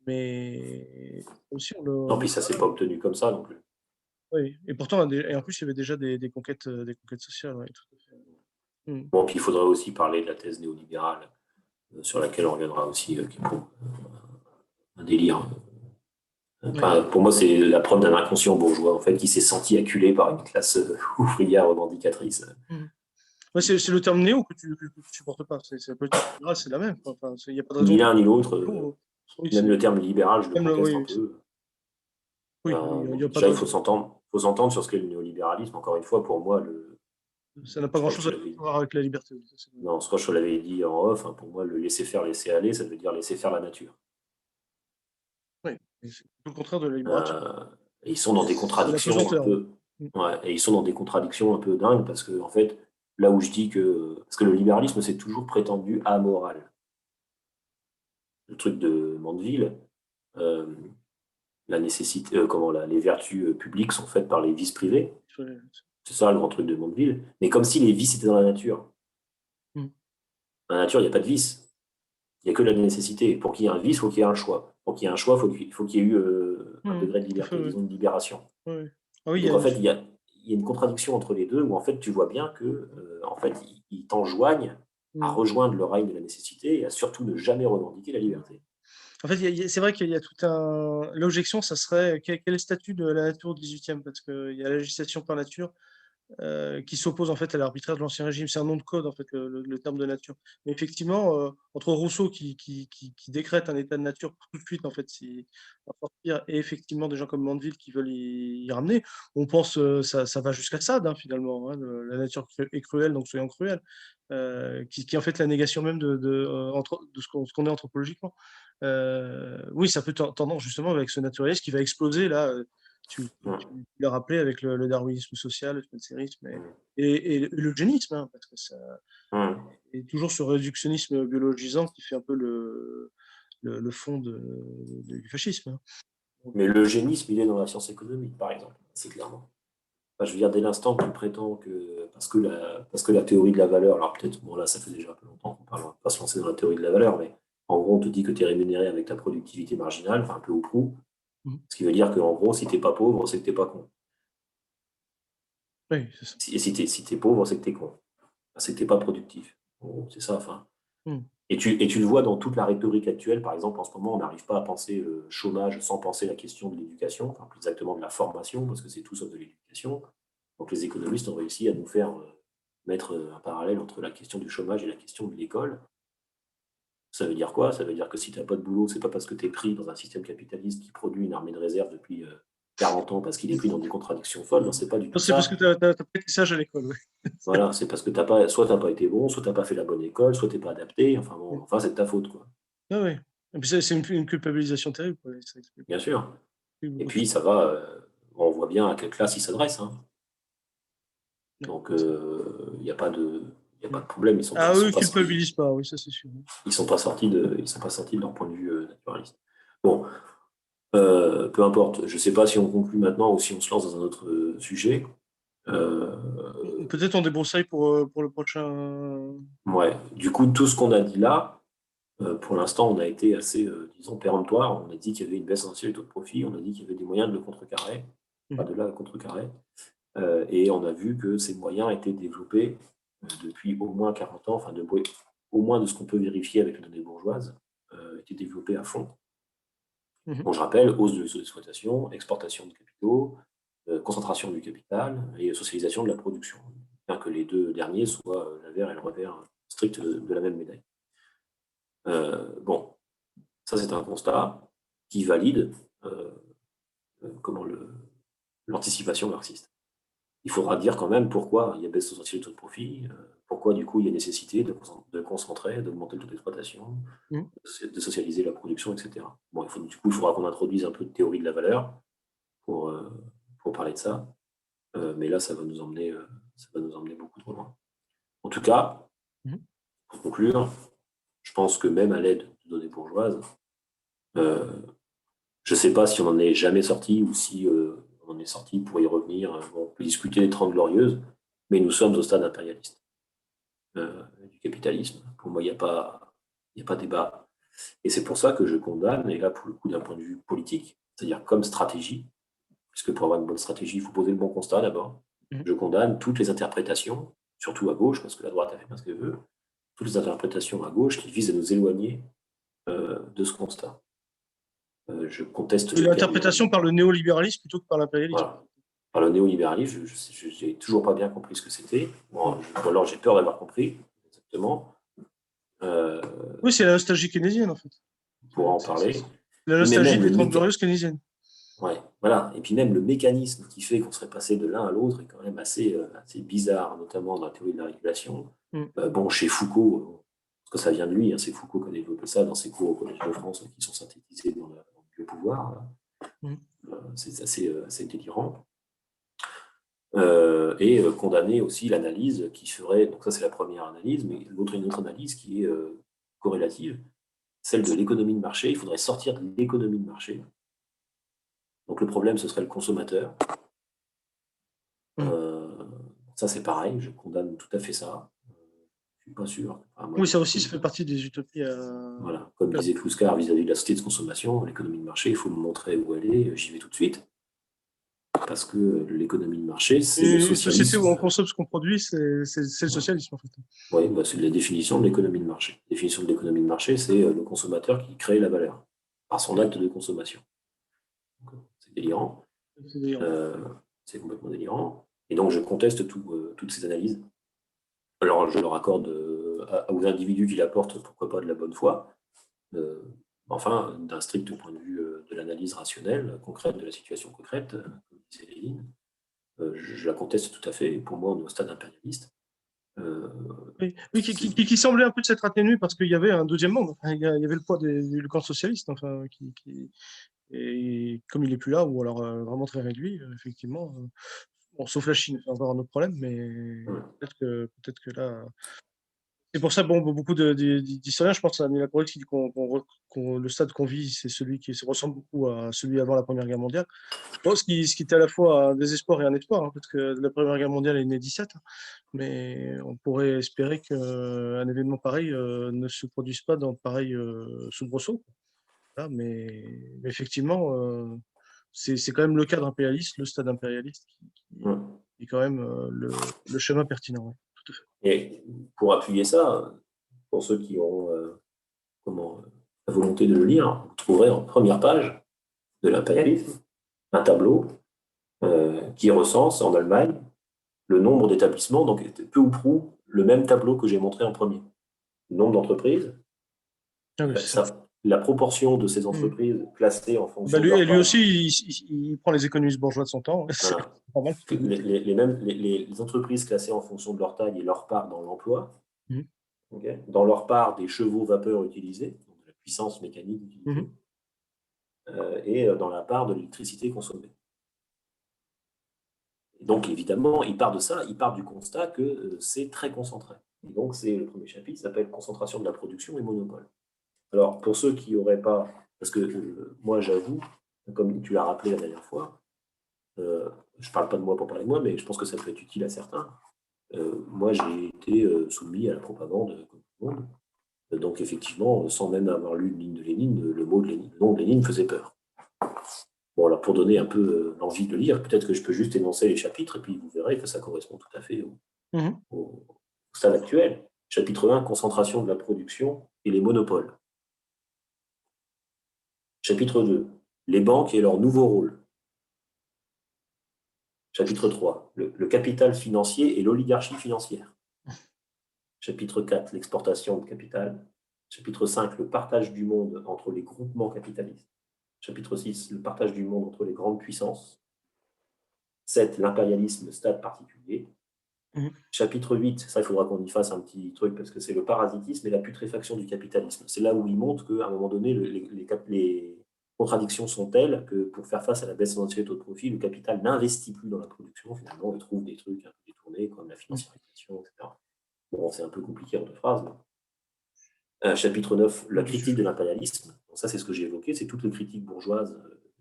Mais aussi, Non, puis ça s'est pas obtenu comme ça non plus. oui. Et pourtant, et en plus, il y avait déjà des conquêtes sociales. Ouais, tout à fait. Mm. Bon, puis il faudrait aussi parler de la thèse néolibérale, sur laquelle on reviendra aussi, qui est pour un délire. Oui. Enfin, pour moi, c'est la preuve d'un inconscient bourgeois, en fait, qui s'est senti acculé par une classe ouvrière revendicatrice. Mm. Ouais, c'est le terme néo que tu supportes pas. C'est la politique libérale, c'est la même, quoi. Enfin, il n'y a pas de raison Ni de. l'un ni l'autre. Oui, Même le terme libéral, je le conteste un oui, peu. oui, il y a pas Déjà, de. il faut s'entendre sur ce qu'est le néolibéralisme. Encore une fois, pour moi, Ça n'a pas je crois que grand-chose je à l'avais voir avec la liberté. Oui, ça, non, ce que je l'avais dit en off, hein, pour moi, le laisser faire, laisser aller, ça veut dire laisser faire la nature. oui. Et c'est tout le contraire de la libération. Euh, et ils sont dans des C'est la contradictions un pesanteur. peu, Mm. ouais, et ils sont dans des contradictions un peu dingues parce que, en fait, là où je dis que, parce que le libéralisme, c'est toujours prétendu amoral. Le truc de Mandeville, euh, la nécessité, les vertus publiques sont faites par les vices privés. C'est ça le grand truc de Mandeville. Mais comme si les vices étaient dans la nature. Mm. Dans la nature, il n'y a pas de vice. Il n'y a que la nécessité. Pour qu'il y ait un vice, il faut qu'il y ait un choix. Pour qu'il y ait un choix, il faut qu'il y ait eu un degré de Tout à fait, liberté, oui. disons une libération. Oui. Ah oui, Et donc, en fait, il y a une contradiction entre les deux où, en fait, tu vois bien que, en fait, ils t'enjoignent à Mm. rejoindre le règne de la nécessité et à surtout ne jamais revendiquer la liberté. En fait, c'est vrai qu'il y a tout un. L'objection, ça serait quel est le statut de la nature au XVIIIe? Parce qu'il y a la législation par nature qui s'oppose en fait à l'arbitraire de l'Ancien Régime. C'est un nom de code, en fait, le terme de nature. Mais effectivement, entre Rousseau qui décrète un état de nature tout de suite, en fait, s'il va sortir, et effectivement des gens comme Mandeville qui veulent y ramener, on pense ça va jusqu'à Sade, hein, finalement. Hein, la nature est cruelle, donc soyons cruels. Qui est en fait la négation même de ce qu'on est anthropologiquement. Oui, ça peut tendance justement avec ce naturalisme qui va exploser là. Tu l'as rappelé avec le darwinisme social, le spencerisme et l'eugénisme, hein, parce que ça est toujours ce réductionnisme biologisant qui fait un peu le fond du fascisme. Hein. Donc, Mais l'eugénisme, il est dans la science économique, par exemple, c'est clairement. Enfin, je veux dire, dès l'instant que tu prétends que, parce que la théorie de la valeur, alors peut-être, bon là, ça fait déjà un peu longtemps qu'on parle, on va pas se lancer dans la théorie de la valeur, mais en gros, on te dit que tu es rémunéré avec ta productivité marginale, enfin un peu ou prou, mhm. ce qui veut dire qu'en gros, si t'es pas pauvre, c'est que t'es pas con. Oui, c'est ça. Et si t'es pauvre, c'est que t'es con. Enfin, c'est que t'es pas productif. En gros, c'est ça, enfin. Mhm. Et tu le vois dans toute la rhétorique actuelle, par exemple, en ce moment, on n'arrive pas à penser le chômage sans penser la question de l'éducation, enfin plus exactement de la formation, parce que c'est tout sauf de l'éducation. Donc les économistes ont réussi à nous faire mettre un parallèle entre la question du chômage et la question de l'école. Ça veut dire quoi? Ça veut dire que si tu n'as pas de boulot, c'est pas parce que tu es pris dans un système capitaliste qui produit une armée de réserve depuis 40 ans parce qu'il est pris dans des contradictions folles. Non, c'est pas du tout C'est parce que ça. tu n'as pas été sage à l'école. Ouais. Voilà, c'est parce que soit tu n'as pas été bon, soit tu n'as pas fait la bonne école, soit tu n'es pas adapté. Enfin bon, enfin c'est de ta faute, quoi. Ah ouais. Et puis c'est une culpabilisation terrible. Ouais. Ça explique Bien sûr. Et beaucoup de puis choses. ça va, on voit bien à quelle classe il s'adresse. Hein. Ouais. Donc il n'y a pas de, y a pas de problème. Ah, eux, ils culpabilisent pas, oui, ça c'est sûr. Ils sont pas sortis de leur point de vue naturaliste. Bon, peu importe. Je ne sais pas si on conclut maintenant ou si on se lance dans un autre sujet. Euh, Peut-être on débroussaille pour le prochain. ouais. Du coup, tout ce qu'on a dit là, pour l'instant, on a été assez, disons, péremptoire. On a dit qu'il y avait une baisse essentielle du taux de profit. On a dit qu'il y avait des moyens de le contrecarrer, pas Mhm. de là à contrecarrer. Et on a vu que ces moyens étaient développés depuis au moins 40 ans, enfin, au moins de ce qu'on peut vérifier avec les données bourgeoises, étaient développés à fond. Donc, je rappelle, hausse de l'exploitation, exportation de capitaux, concentration du capital et socialisation de la production, bien que les deux derniers soient l'avers et le revers strict de la même médaille. Bon, ça c'est un constat qui valide l'anticipation marxiste. Il faudra dire quand même pourquoi il y a baisse substantielle du taux de profit, pourquoi du coup il y a nécessité de concentrer, d'augmenter le taux d'exploitation, de socialiser la production, etc. Bon, du coup, il faudra qu'on introduise un peu de théorie de la valeur pour parler de ça. Mais là, ça va nous emmener beaucoup trop loin. En tout cas, pour conclure, je pense que même à l'aide de données bourgeoises, je ne sais pas si on n'en est jamais sorti ou si on en est sorti pour y revenir. On peut discuter des 30 glorieuses, mais nous sommes au stade impérialiste du capitalisme. Pour moi, il n'y a pas débat. Et c'est pour ça que je condamne, et là, pour le coup, d'un point de vue politique, c'est-à-dire comme stratégie, puisque pour avoir une bonne stratégie, il faut poser le bon constat d'abord. Je condamne toutes les interprétations, surtout à gauche, parce que la droite a fait bien ce qu'elle veut, toutes les interprétations à gauche qui visent à nous éloigner de ce constat. Je conteste L'interprétation par le néolibéralisme plutôt que par l'impérialisme. Voilà. Par le néolibéralisme, je n'ai toujours pas bien compris ce que c'était. Bon, ou alors j'ai peur d'avoir compris, exactement. Oui, c'est la nostalgie keynésienne, en fait. On pourra en parler. La nostalgie des 30 glorieuses keynésiennes. Ouais, voilà. Et puis même le mécanisme qui fait qu'on serait passé de l'un à l'autre est quand même assez bizarre, notamment dans la théorie de la régulation. Bon, chez Foucault, parce que ça vient de lui, hein, c'est Foucault qui a développé ça dans ses cours au Collège de France qui sont synthétisés dans le pouvoir. C'est assez délirant. Et condamner aussi l'analyse qui ferait, donc ça c'est la première analyse, mais une autre analyse qui est corrélative, celle de l'économie de marché. Il faudrait sortir de l'économie de marché. Donc le problème, ce serait le consommateur. Ça c'est pareil, je condamne tout à fait ça. Je ne suis pas sûr. Enfin, oui, ça aussi, ça fait partie des utopies. Voilà, comme disait Fouskar vis-à-vis de la société de consommation, l'économie de marché, il faut me montrer où elle est, j'y vais tout de suite. Parce que l'économie de marché, c'est le socialisme. Une société où on consomme ce qu'on produit, c'est le socialisme, en fait. Oui, bah, c'est la définition de l'économie de marché. La définition de l'économie de marché, c'est le consommateur qui crée la valeur par son acte de consommation. C'est délirant. C'est complètement délirant. Et donc, je conteste toutes ces analyses. Alors, je leur accorde aux individus qui l'apportent, pourquoi pas de la bonne foi. Enfin, d'un strict point de vue de l'analyse rationnelle, concrète, de la situation concrète, comme disait Lénine, je la conteste tout à fait. Pour moi, on est au stade impérialiste. Oui, qui semblait un peu de s'être atténué parce qu'il y avait un deuxième monde. Enfin, il y avait le poids du camp socialiste, enfin, et comme il n'est plus là, ou alors vraiment très réduit, effectivement. Bon, sauf la Chine, c'est encore un autre problème, mais peut-être que là. C'est pour ça, bon, beaucoup d'historiens, je pense à Mila Kurik, qui dit le stade qu'on vit, c'est celui qui se ressemble beaucoup à celui avant la Première Guerre mondiale. Bon, ce qui était à la fois un désespoir et un espoir, hein, parce que la Première Guerre mondiale est née 17, mais on pourrait espérer qu'un événement pareil ne se produise pas dans pareil soubresaut. Là, mais effectivement, c'est quand même le cadre impérialiste, le stade impérialiste, qui est quand même le chemin pertinent. Ouais, tout à fait. Et pour appuyer ça, pour ceux qui ont la volonté de le lire, vous trouverez en première page de l'impérialisme un tableau qui recense en Allemagne le nombre d'établissements, donc peu ou prou le même tableau que j'ai montré en premier. Le nombre d'entreprises, la proportion de ces entreprises classées en fonction de leur lui aussi, il prend les économistes bourgeois de son temps. Voilà. Les entreprises classées en fonction de leur taille et leur part dans l'emploi, dans leur part des chevaux vapeur utilisés, donc de la puissance mécanique utilisée, et dans la part de l'électricité consommée. Et donc, évidemment, il part de ça, il part du constat que c'est très concentré. Et donc, c'est le premier chapitre, qui s'appelle Concentration de la production et monopole. Alors, pour ceux qui n'auraient pas... Parce que moi, j'avoue, comme tu l'as rappelé la dernière fois, je ne parle pas de moi pour parler de moi, mais je pense que ça peut être utile à certains. Moi, j'ai été soumis à la propagande comme tout le monde. Donc, effectivement, sans même avoir lu une ligne de Lénine, le nom de Lénine faisait peur. Bon, alors, pour donner un peu l'envie de le lire, peut-être que je peux juste énoncer les chapitres, et puis vous verrez que ça correspond tout à fait au stade actuel. Chapitre 1, concentration de la production et les monopoles. Chapitre 2, Les banques et leur nouveau rôle. Chapitre 3, le capital financier et l'oligarchie financière. Chapitre 4, l'exportation de capital. Chapitre 5, le partage du monde entre les groupements capitalistes. Chapitre 6, le partage du monde entre les grandes puissances. 7, l'impérialisme, stade particulier. Chapitre 8, ça, il faudra qu'on y fasse un petit truc parce que c'est le parasitisme et la putréfaction du capitalisme. C'est là où il montre qu'à un moment donné, les contradictions sont telles que pour faire face à la baisse tendancielle des taux de profit, le capital n'investit plus dans la production. Finalement, il trouve des trucs un peu détournés comme la financiarisation, etc. Bon, c'est un peu compliqué en deux phrases. Chapitre 9, la critique de l'impérialisme. Bon, ça, c'est ce que j'ai évoqué, c'est toute les critiques bourgeoises,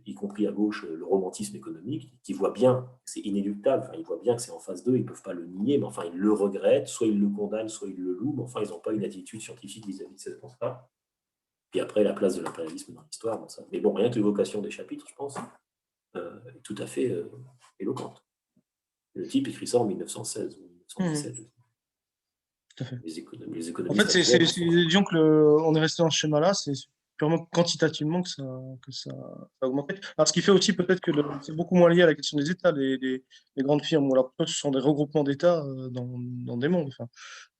y compris à gauche, le romantisme économique, qui voit bien que c'est inéluctable, enfin, ils voient bien que c'est en phase 2, ils ne peuvent pas le nier, mais enfin, ils le regrettent, soit ils le condamnent, soit ils le louent, mais enfin, ils n'ont pas une attitude scientifique vis-à-vis de cette constat. Puis après, la place de l'impérialisme dans l'histoire, bon, ça. Mais bon, rien que l'évocation des chapitres, je pense, est tout à fait éloquente. Le type écrit ça en 1916 ou 1917. Tout à fait. Les En fait, économistes actuels, disons on est resté dans ce schéma-là, c'est purement quantitativement que ça a augmenté. Alors, ce qui fait aussi peut-être que c'est beaucoup moins lié à la question des États, les grandes firmes, ou alors peut-être ce sont des regroupements d'États dans des mondes, enfin,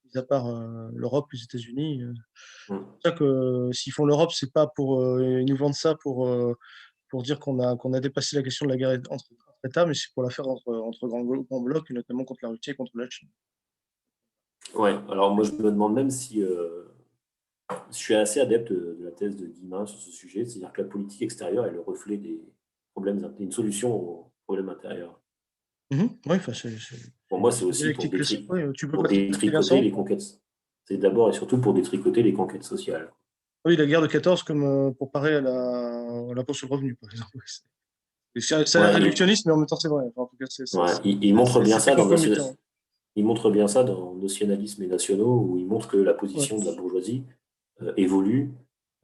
mis à part l'Europe, les États-Unis. C'est pour ça que s'ils font l'Europe, c'est pas ils nous vendent ça pour dire qu'on a dépassé la question de la guerre entre États, mais c'est pour la faire entre grands blocs, et notamment contre la Russie et contre la Chine. Ouais, alors moi je me demande même si je suis assez adepte de la thèse de Guillemin sur ce sujet, c'est-à-dire que la politique extérieure est le reflet des problèmes, une solution aux problèmes intérieurs. Oui, Pour moi, c'est une aussi dialectique classique. Oui, tu peux pour pas tricoter l'un sans détricoter les l'autre. conquêtes. C'est d'abord et surtout pour détricoter les conquêtes sociales. Oui, la guerre de 14 comme pour parer à l'impôt sur le revenu, par exemple. C'est Ouais, réductionniste, mais en même temps, c'est vrai. Enfin, en tout cas, il montre bien c'est ça dans concomitant. il montre bien ça dans Nationalisme et nationaux, où il montre que la Ouais. position de la bourgeoisie évolue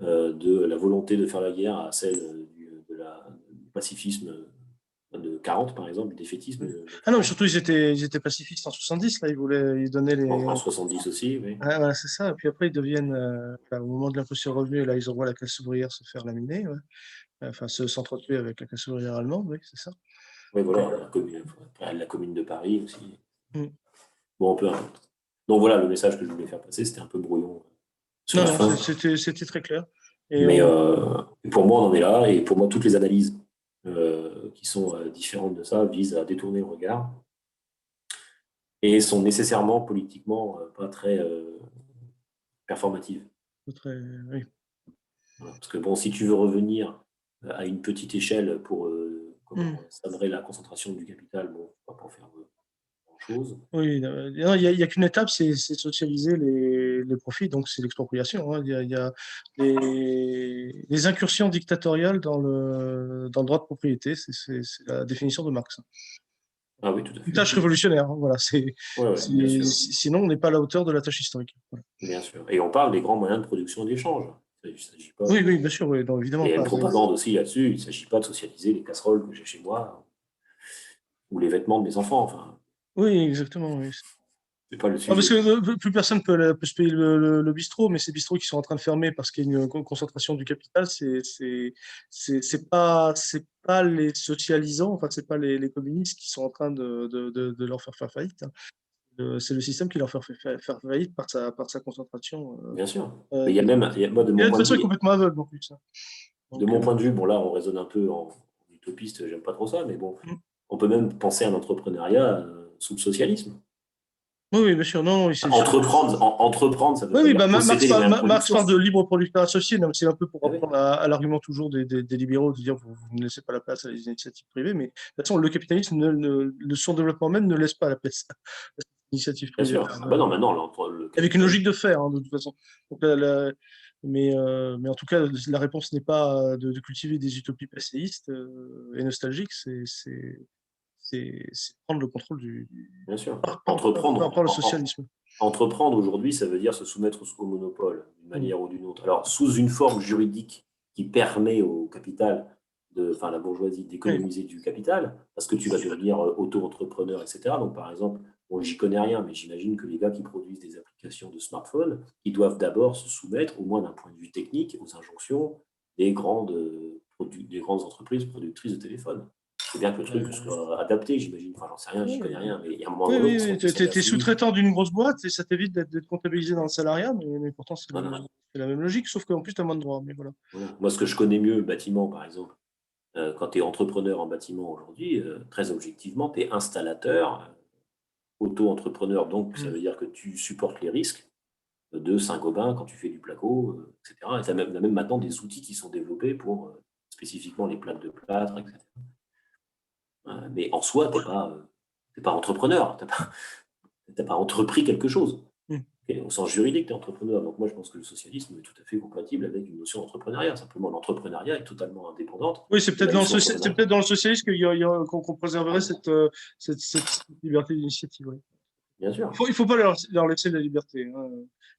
de la volonté de faire la guerre à celle du pacifisme de 40, par exemple, du défaitisme de Ah non, mais 40. surtout, ils étaient pacifistes en 70, là, ils donnaient En les. 70 aussi, oui. Ah, voilà, c'est ça. Et puis après, ils deviennent, enfin, au moment de l'impôt sur le revenu, là, ils envoient la classe ouvrière se faire laminer, ouais. Enfin, s'entretuer avec la classe ouvrière allemande, oui, c'est ça. Oui, voilà, la commune de Paris aussi. Mm. Bon, peu importe. Donc voilà, le message que je voulais faire passer, c'était un peu brouillon sur Non, la non, fin. c'était très clair. Et Mais pour moi, on en est là. Et pour moi, toutes les analyses qui sont différentes de ça visent à détourner le regard et sont nécessairement politiquement pas très performatives. oui. Voilà. Parce que bon, si tu veux revenir à une petite échelle pour Mm. sabrer la concentration du capital, bon, on va pas en faire grand-chose. Oui, non, il y a qu'une étape, c'est de socialiser les profits, donc c'est l'expropriation, hein. Il y a les incursions dictatoriales dans le droit de propriété, c'est la définition de Marx. Ah oui, tout à Une fait. tâche révolutionnaire, hein, voilà, Ouais, bien sûr. sinon on n'est pas à la hauteur de la tâche historique. Voilà. Bien sûr. Et on parle des grands moyens de production et d'échange. Il ne s'agit pas Oui, de. oui, bien sûr, oui, non, Il évidemment y a une pas. propagande aussi là-dessus. Il ne s'agit pas de socialiser les casseroles que j'ai chez moi ou les vêtements de mes enfants. Enfin, Oui, exactement. Oui. c'est pas le Ah, parce sujet. que plus personne peut se payer le bistrot, mais ces bistrots qui sont en train de fermer parce qu'il y a une concentration du capital, c'est pas les socialisants, enfin c'est pas les communistes qui sont en train de leur faire faillite, hein. C'est le système qui leur fait faire faillite par sa concentration. Bien sûr. Mais Euh, il y a même, moi, et là, de toute façon, il est complètement aveugle en plus, hein. de Donc, mon point de vue, bon là, on raisonne un peu en utopiste, j'aime pas trop ça, mais bon, mm. on peut même penser à un entrepreneuriat sous le socialisme. Oui, oui, bien sûr, non, oui, Entreprendre, ça ne veut oui, pas oui, dire bah, posséder les moyens de Marx production. parle de libre producteur associé, donc c'est un peu pour Eh oui, répondre à l'argument toujours des libéraux de dire vous ne laissez pas la place à les initiatives privées, mais de toute façon, le capitalisme, son développement même ne laisse pas la place à l'initiative bien privée. sûr. Ah bah non, maintenant, le Avec une capitalisme. logique de fer, hein, de toute façon. Donc, mais en tout cas, la réponse n'est pas de cultiver des utopies passéistes et nostalgiques, c'est prendre le contrôle Bien sûr. par le socialisme. Entreprendre aujourd'hui, ça veut dire se soumettre au monopole d'une Mm. manière ou d'une autre. Alors, sous une forme juridique qui permet au capital, enfin à la bourgeoisie, Oui. d'économiser du capital, parce que tu vas devenir auto-entrepreneur, etc. Donc, par exemple, bon, j'y connais rien, mais j'imagine que les gars qui produisent des applications de smartphone, ils doivent d'abord se soumettre, au moins d'un point de vue technique, aux injonctions des grandes des grandes entreprises productrices de téléphones. C'est bien que le truc soit adapté, j'imagine. Enfin, j'en sais rien, j'y connais rien, mais il y a un moment Oui, donné, oui, tu es sous-traitant d'une grosse boîte et ça t'évite d'être comptabilisé dans le salariat, mais pourtant, c'est la même logique, sauf qu'en plus, tu as moins de droits. Mais voilà. Voilà. Moi, ce que je connais mieux, le bâtiment, par exemple, quand tu es entrepreneur en bâtiment aujourd'hui, très objectivement, tu es installateur, auto-entrepreneur, donc ça veut dire que tu supportes les risques de Saint-Gobain quand tu fais du placo, etc. Et tu as même maintenant des outils qui sont développés pour spécifiquement les plaques de plâtre, etc. Mais en soi, tu n'es pas entrepreneur, tu n'as pas entrepris quelque chose. Okay, au sens juridique, tu es entrepreneur. Donc moi, je pense que le socialisme est tout à fait compatible avec une notion d'entrepreneuriat. Simplement, l'entrepreneuriat est totalement indépendante. Oui, c'est peut-être dans le socialisme qu'on préserverait cette liberté d'initiative. Oui. Bien sûr. Il faut pas leur laisser la liberté. Hein.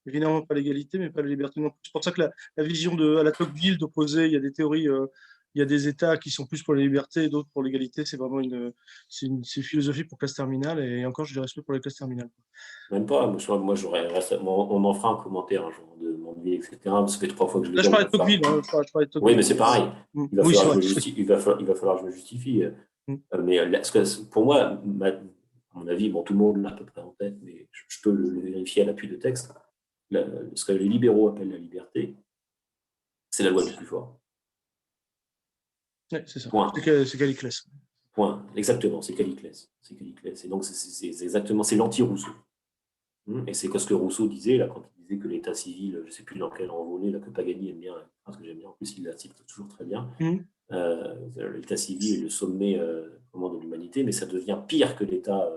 Évidemment, pas l'égalité, mais pas la liberté non plus. C'est pour ça que la vision à la Tocqueville d'opposer, il y a des théories, il y a des États qui sont plus pour la liberté et d'autres pour l'égalité. C'est vraiment une philosophie pour classe terminale. Et encore, je dirais respect pour les classes terminales. Même pas. Moi, on en fera un commentaire un jour de mon vie, etc. Ça fait 3 fois que je le Là, dis. je parlais de Tocqueville. Hein, je parlais de Tocqueville. Oui, mais c'est pareil. Il va falloir que je me justifie. Mais pour moi, à mon avis, bon, tout le monde l'a à peu près en tête, mais je peux le vérifier à l'appui de texte. Ce que les libéraux appellent la liberté, c'est la loi du plus fort. Oui, c'est ça. Point. C'est Caliclès. Point. Exactement, c'est Caliclès. Et donc, c'est exactement, c'est l'anti-Rousseau. Et c'est ce que Rousseau disait, là, quand il disait que l'état civil, je ne sais plus dans quel envolé, là, que Pagani aime bien, parce que j'aime bien, en plus, il la cite toujours très bien. L'état civil est le sommet de l'humanité, mais ça devient pire que l'état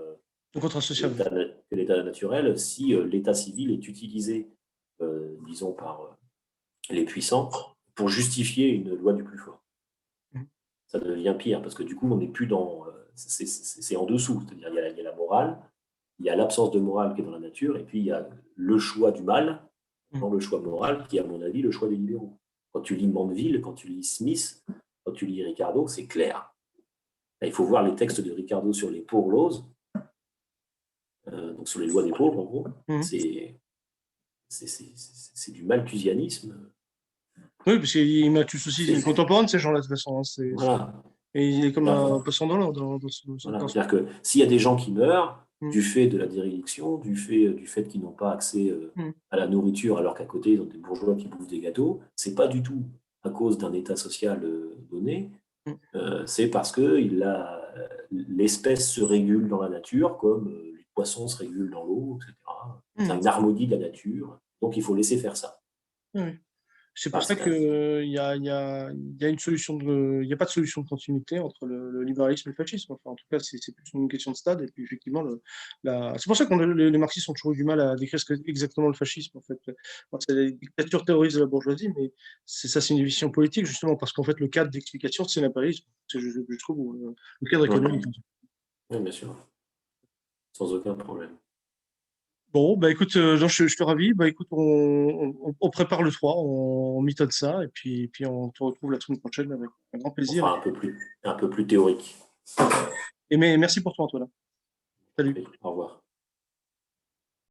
naturel si l'état civil est utilisé, disons, par les puissants pour justifier une loi du plus fort. Ça devient pire, parce que du coup, on n'est plus dans... c'est en dessous, c'est-à-dire il y a la morale, il y a l'absence de morale qui est dans la nature, et puis il y a le choix du mal, dans le choix moral, qui est, à mon avis, le choix des libéraux. Quand tu lis Mandeville, quand tu lis Smith, quand tu lis Ricardo, c'est clair. Là, il faut voir les textes de Ricardo sur les poor laws, donc sur les lois des pauvres, en gros. C'est du malthusianisme. Oui, parce qu'il Malthus aussi, il est contemporain de ces gens-là, de toute façon. Voilà. Et il est comme un poisson dans l'eau. C'est-à-dire que s'il y a des gens qui meurent du fait de la déréliction, du fait qu'ils n'ont pas accès à la nourriture alors qu'à côté, ils ont des bourgeois qui bouffent des gâteaux, c'est pas du tout à cause d'un état social donné, c'est parce que l'espèce se régule dans la nature comme les poissons se régulent dans l'eau, etc. C'est une harmonie de la nature, donc il faut laisser faire ça. Oui. C'est pour ça qu'il y a une solution il n'y a pas de solution de continuité entre le libéralisme et le fascisme. Enfin, en tout cas, c'est plus une question de stade. Et puis, effectivement, c'est pour ça que les marxistes ont toujours eu du mal à décrire exactement le fascisme. En fait, c'est la dictature terroriste de la bourgeoisie, mais c'est une vision politique, justement, parce qu'en fait, le cadre d'explication, c'est l'impérialisme. Je trouve le cadre économique. Oui, bien sûr. Sans aucun problème. Bon, bah écoute, Jean, je suis ravi. Bah écoute, on prépare le 3, on mitonne ça, et puis on te retrouve la semaine prochaine avec un grand plaisir. Enfin, un peu plus théorique. Et mais merci pour toi, Antoine. Salut. Au revoir.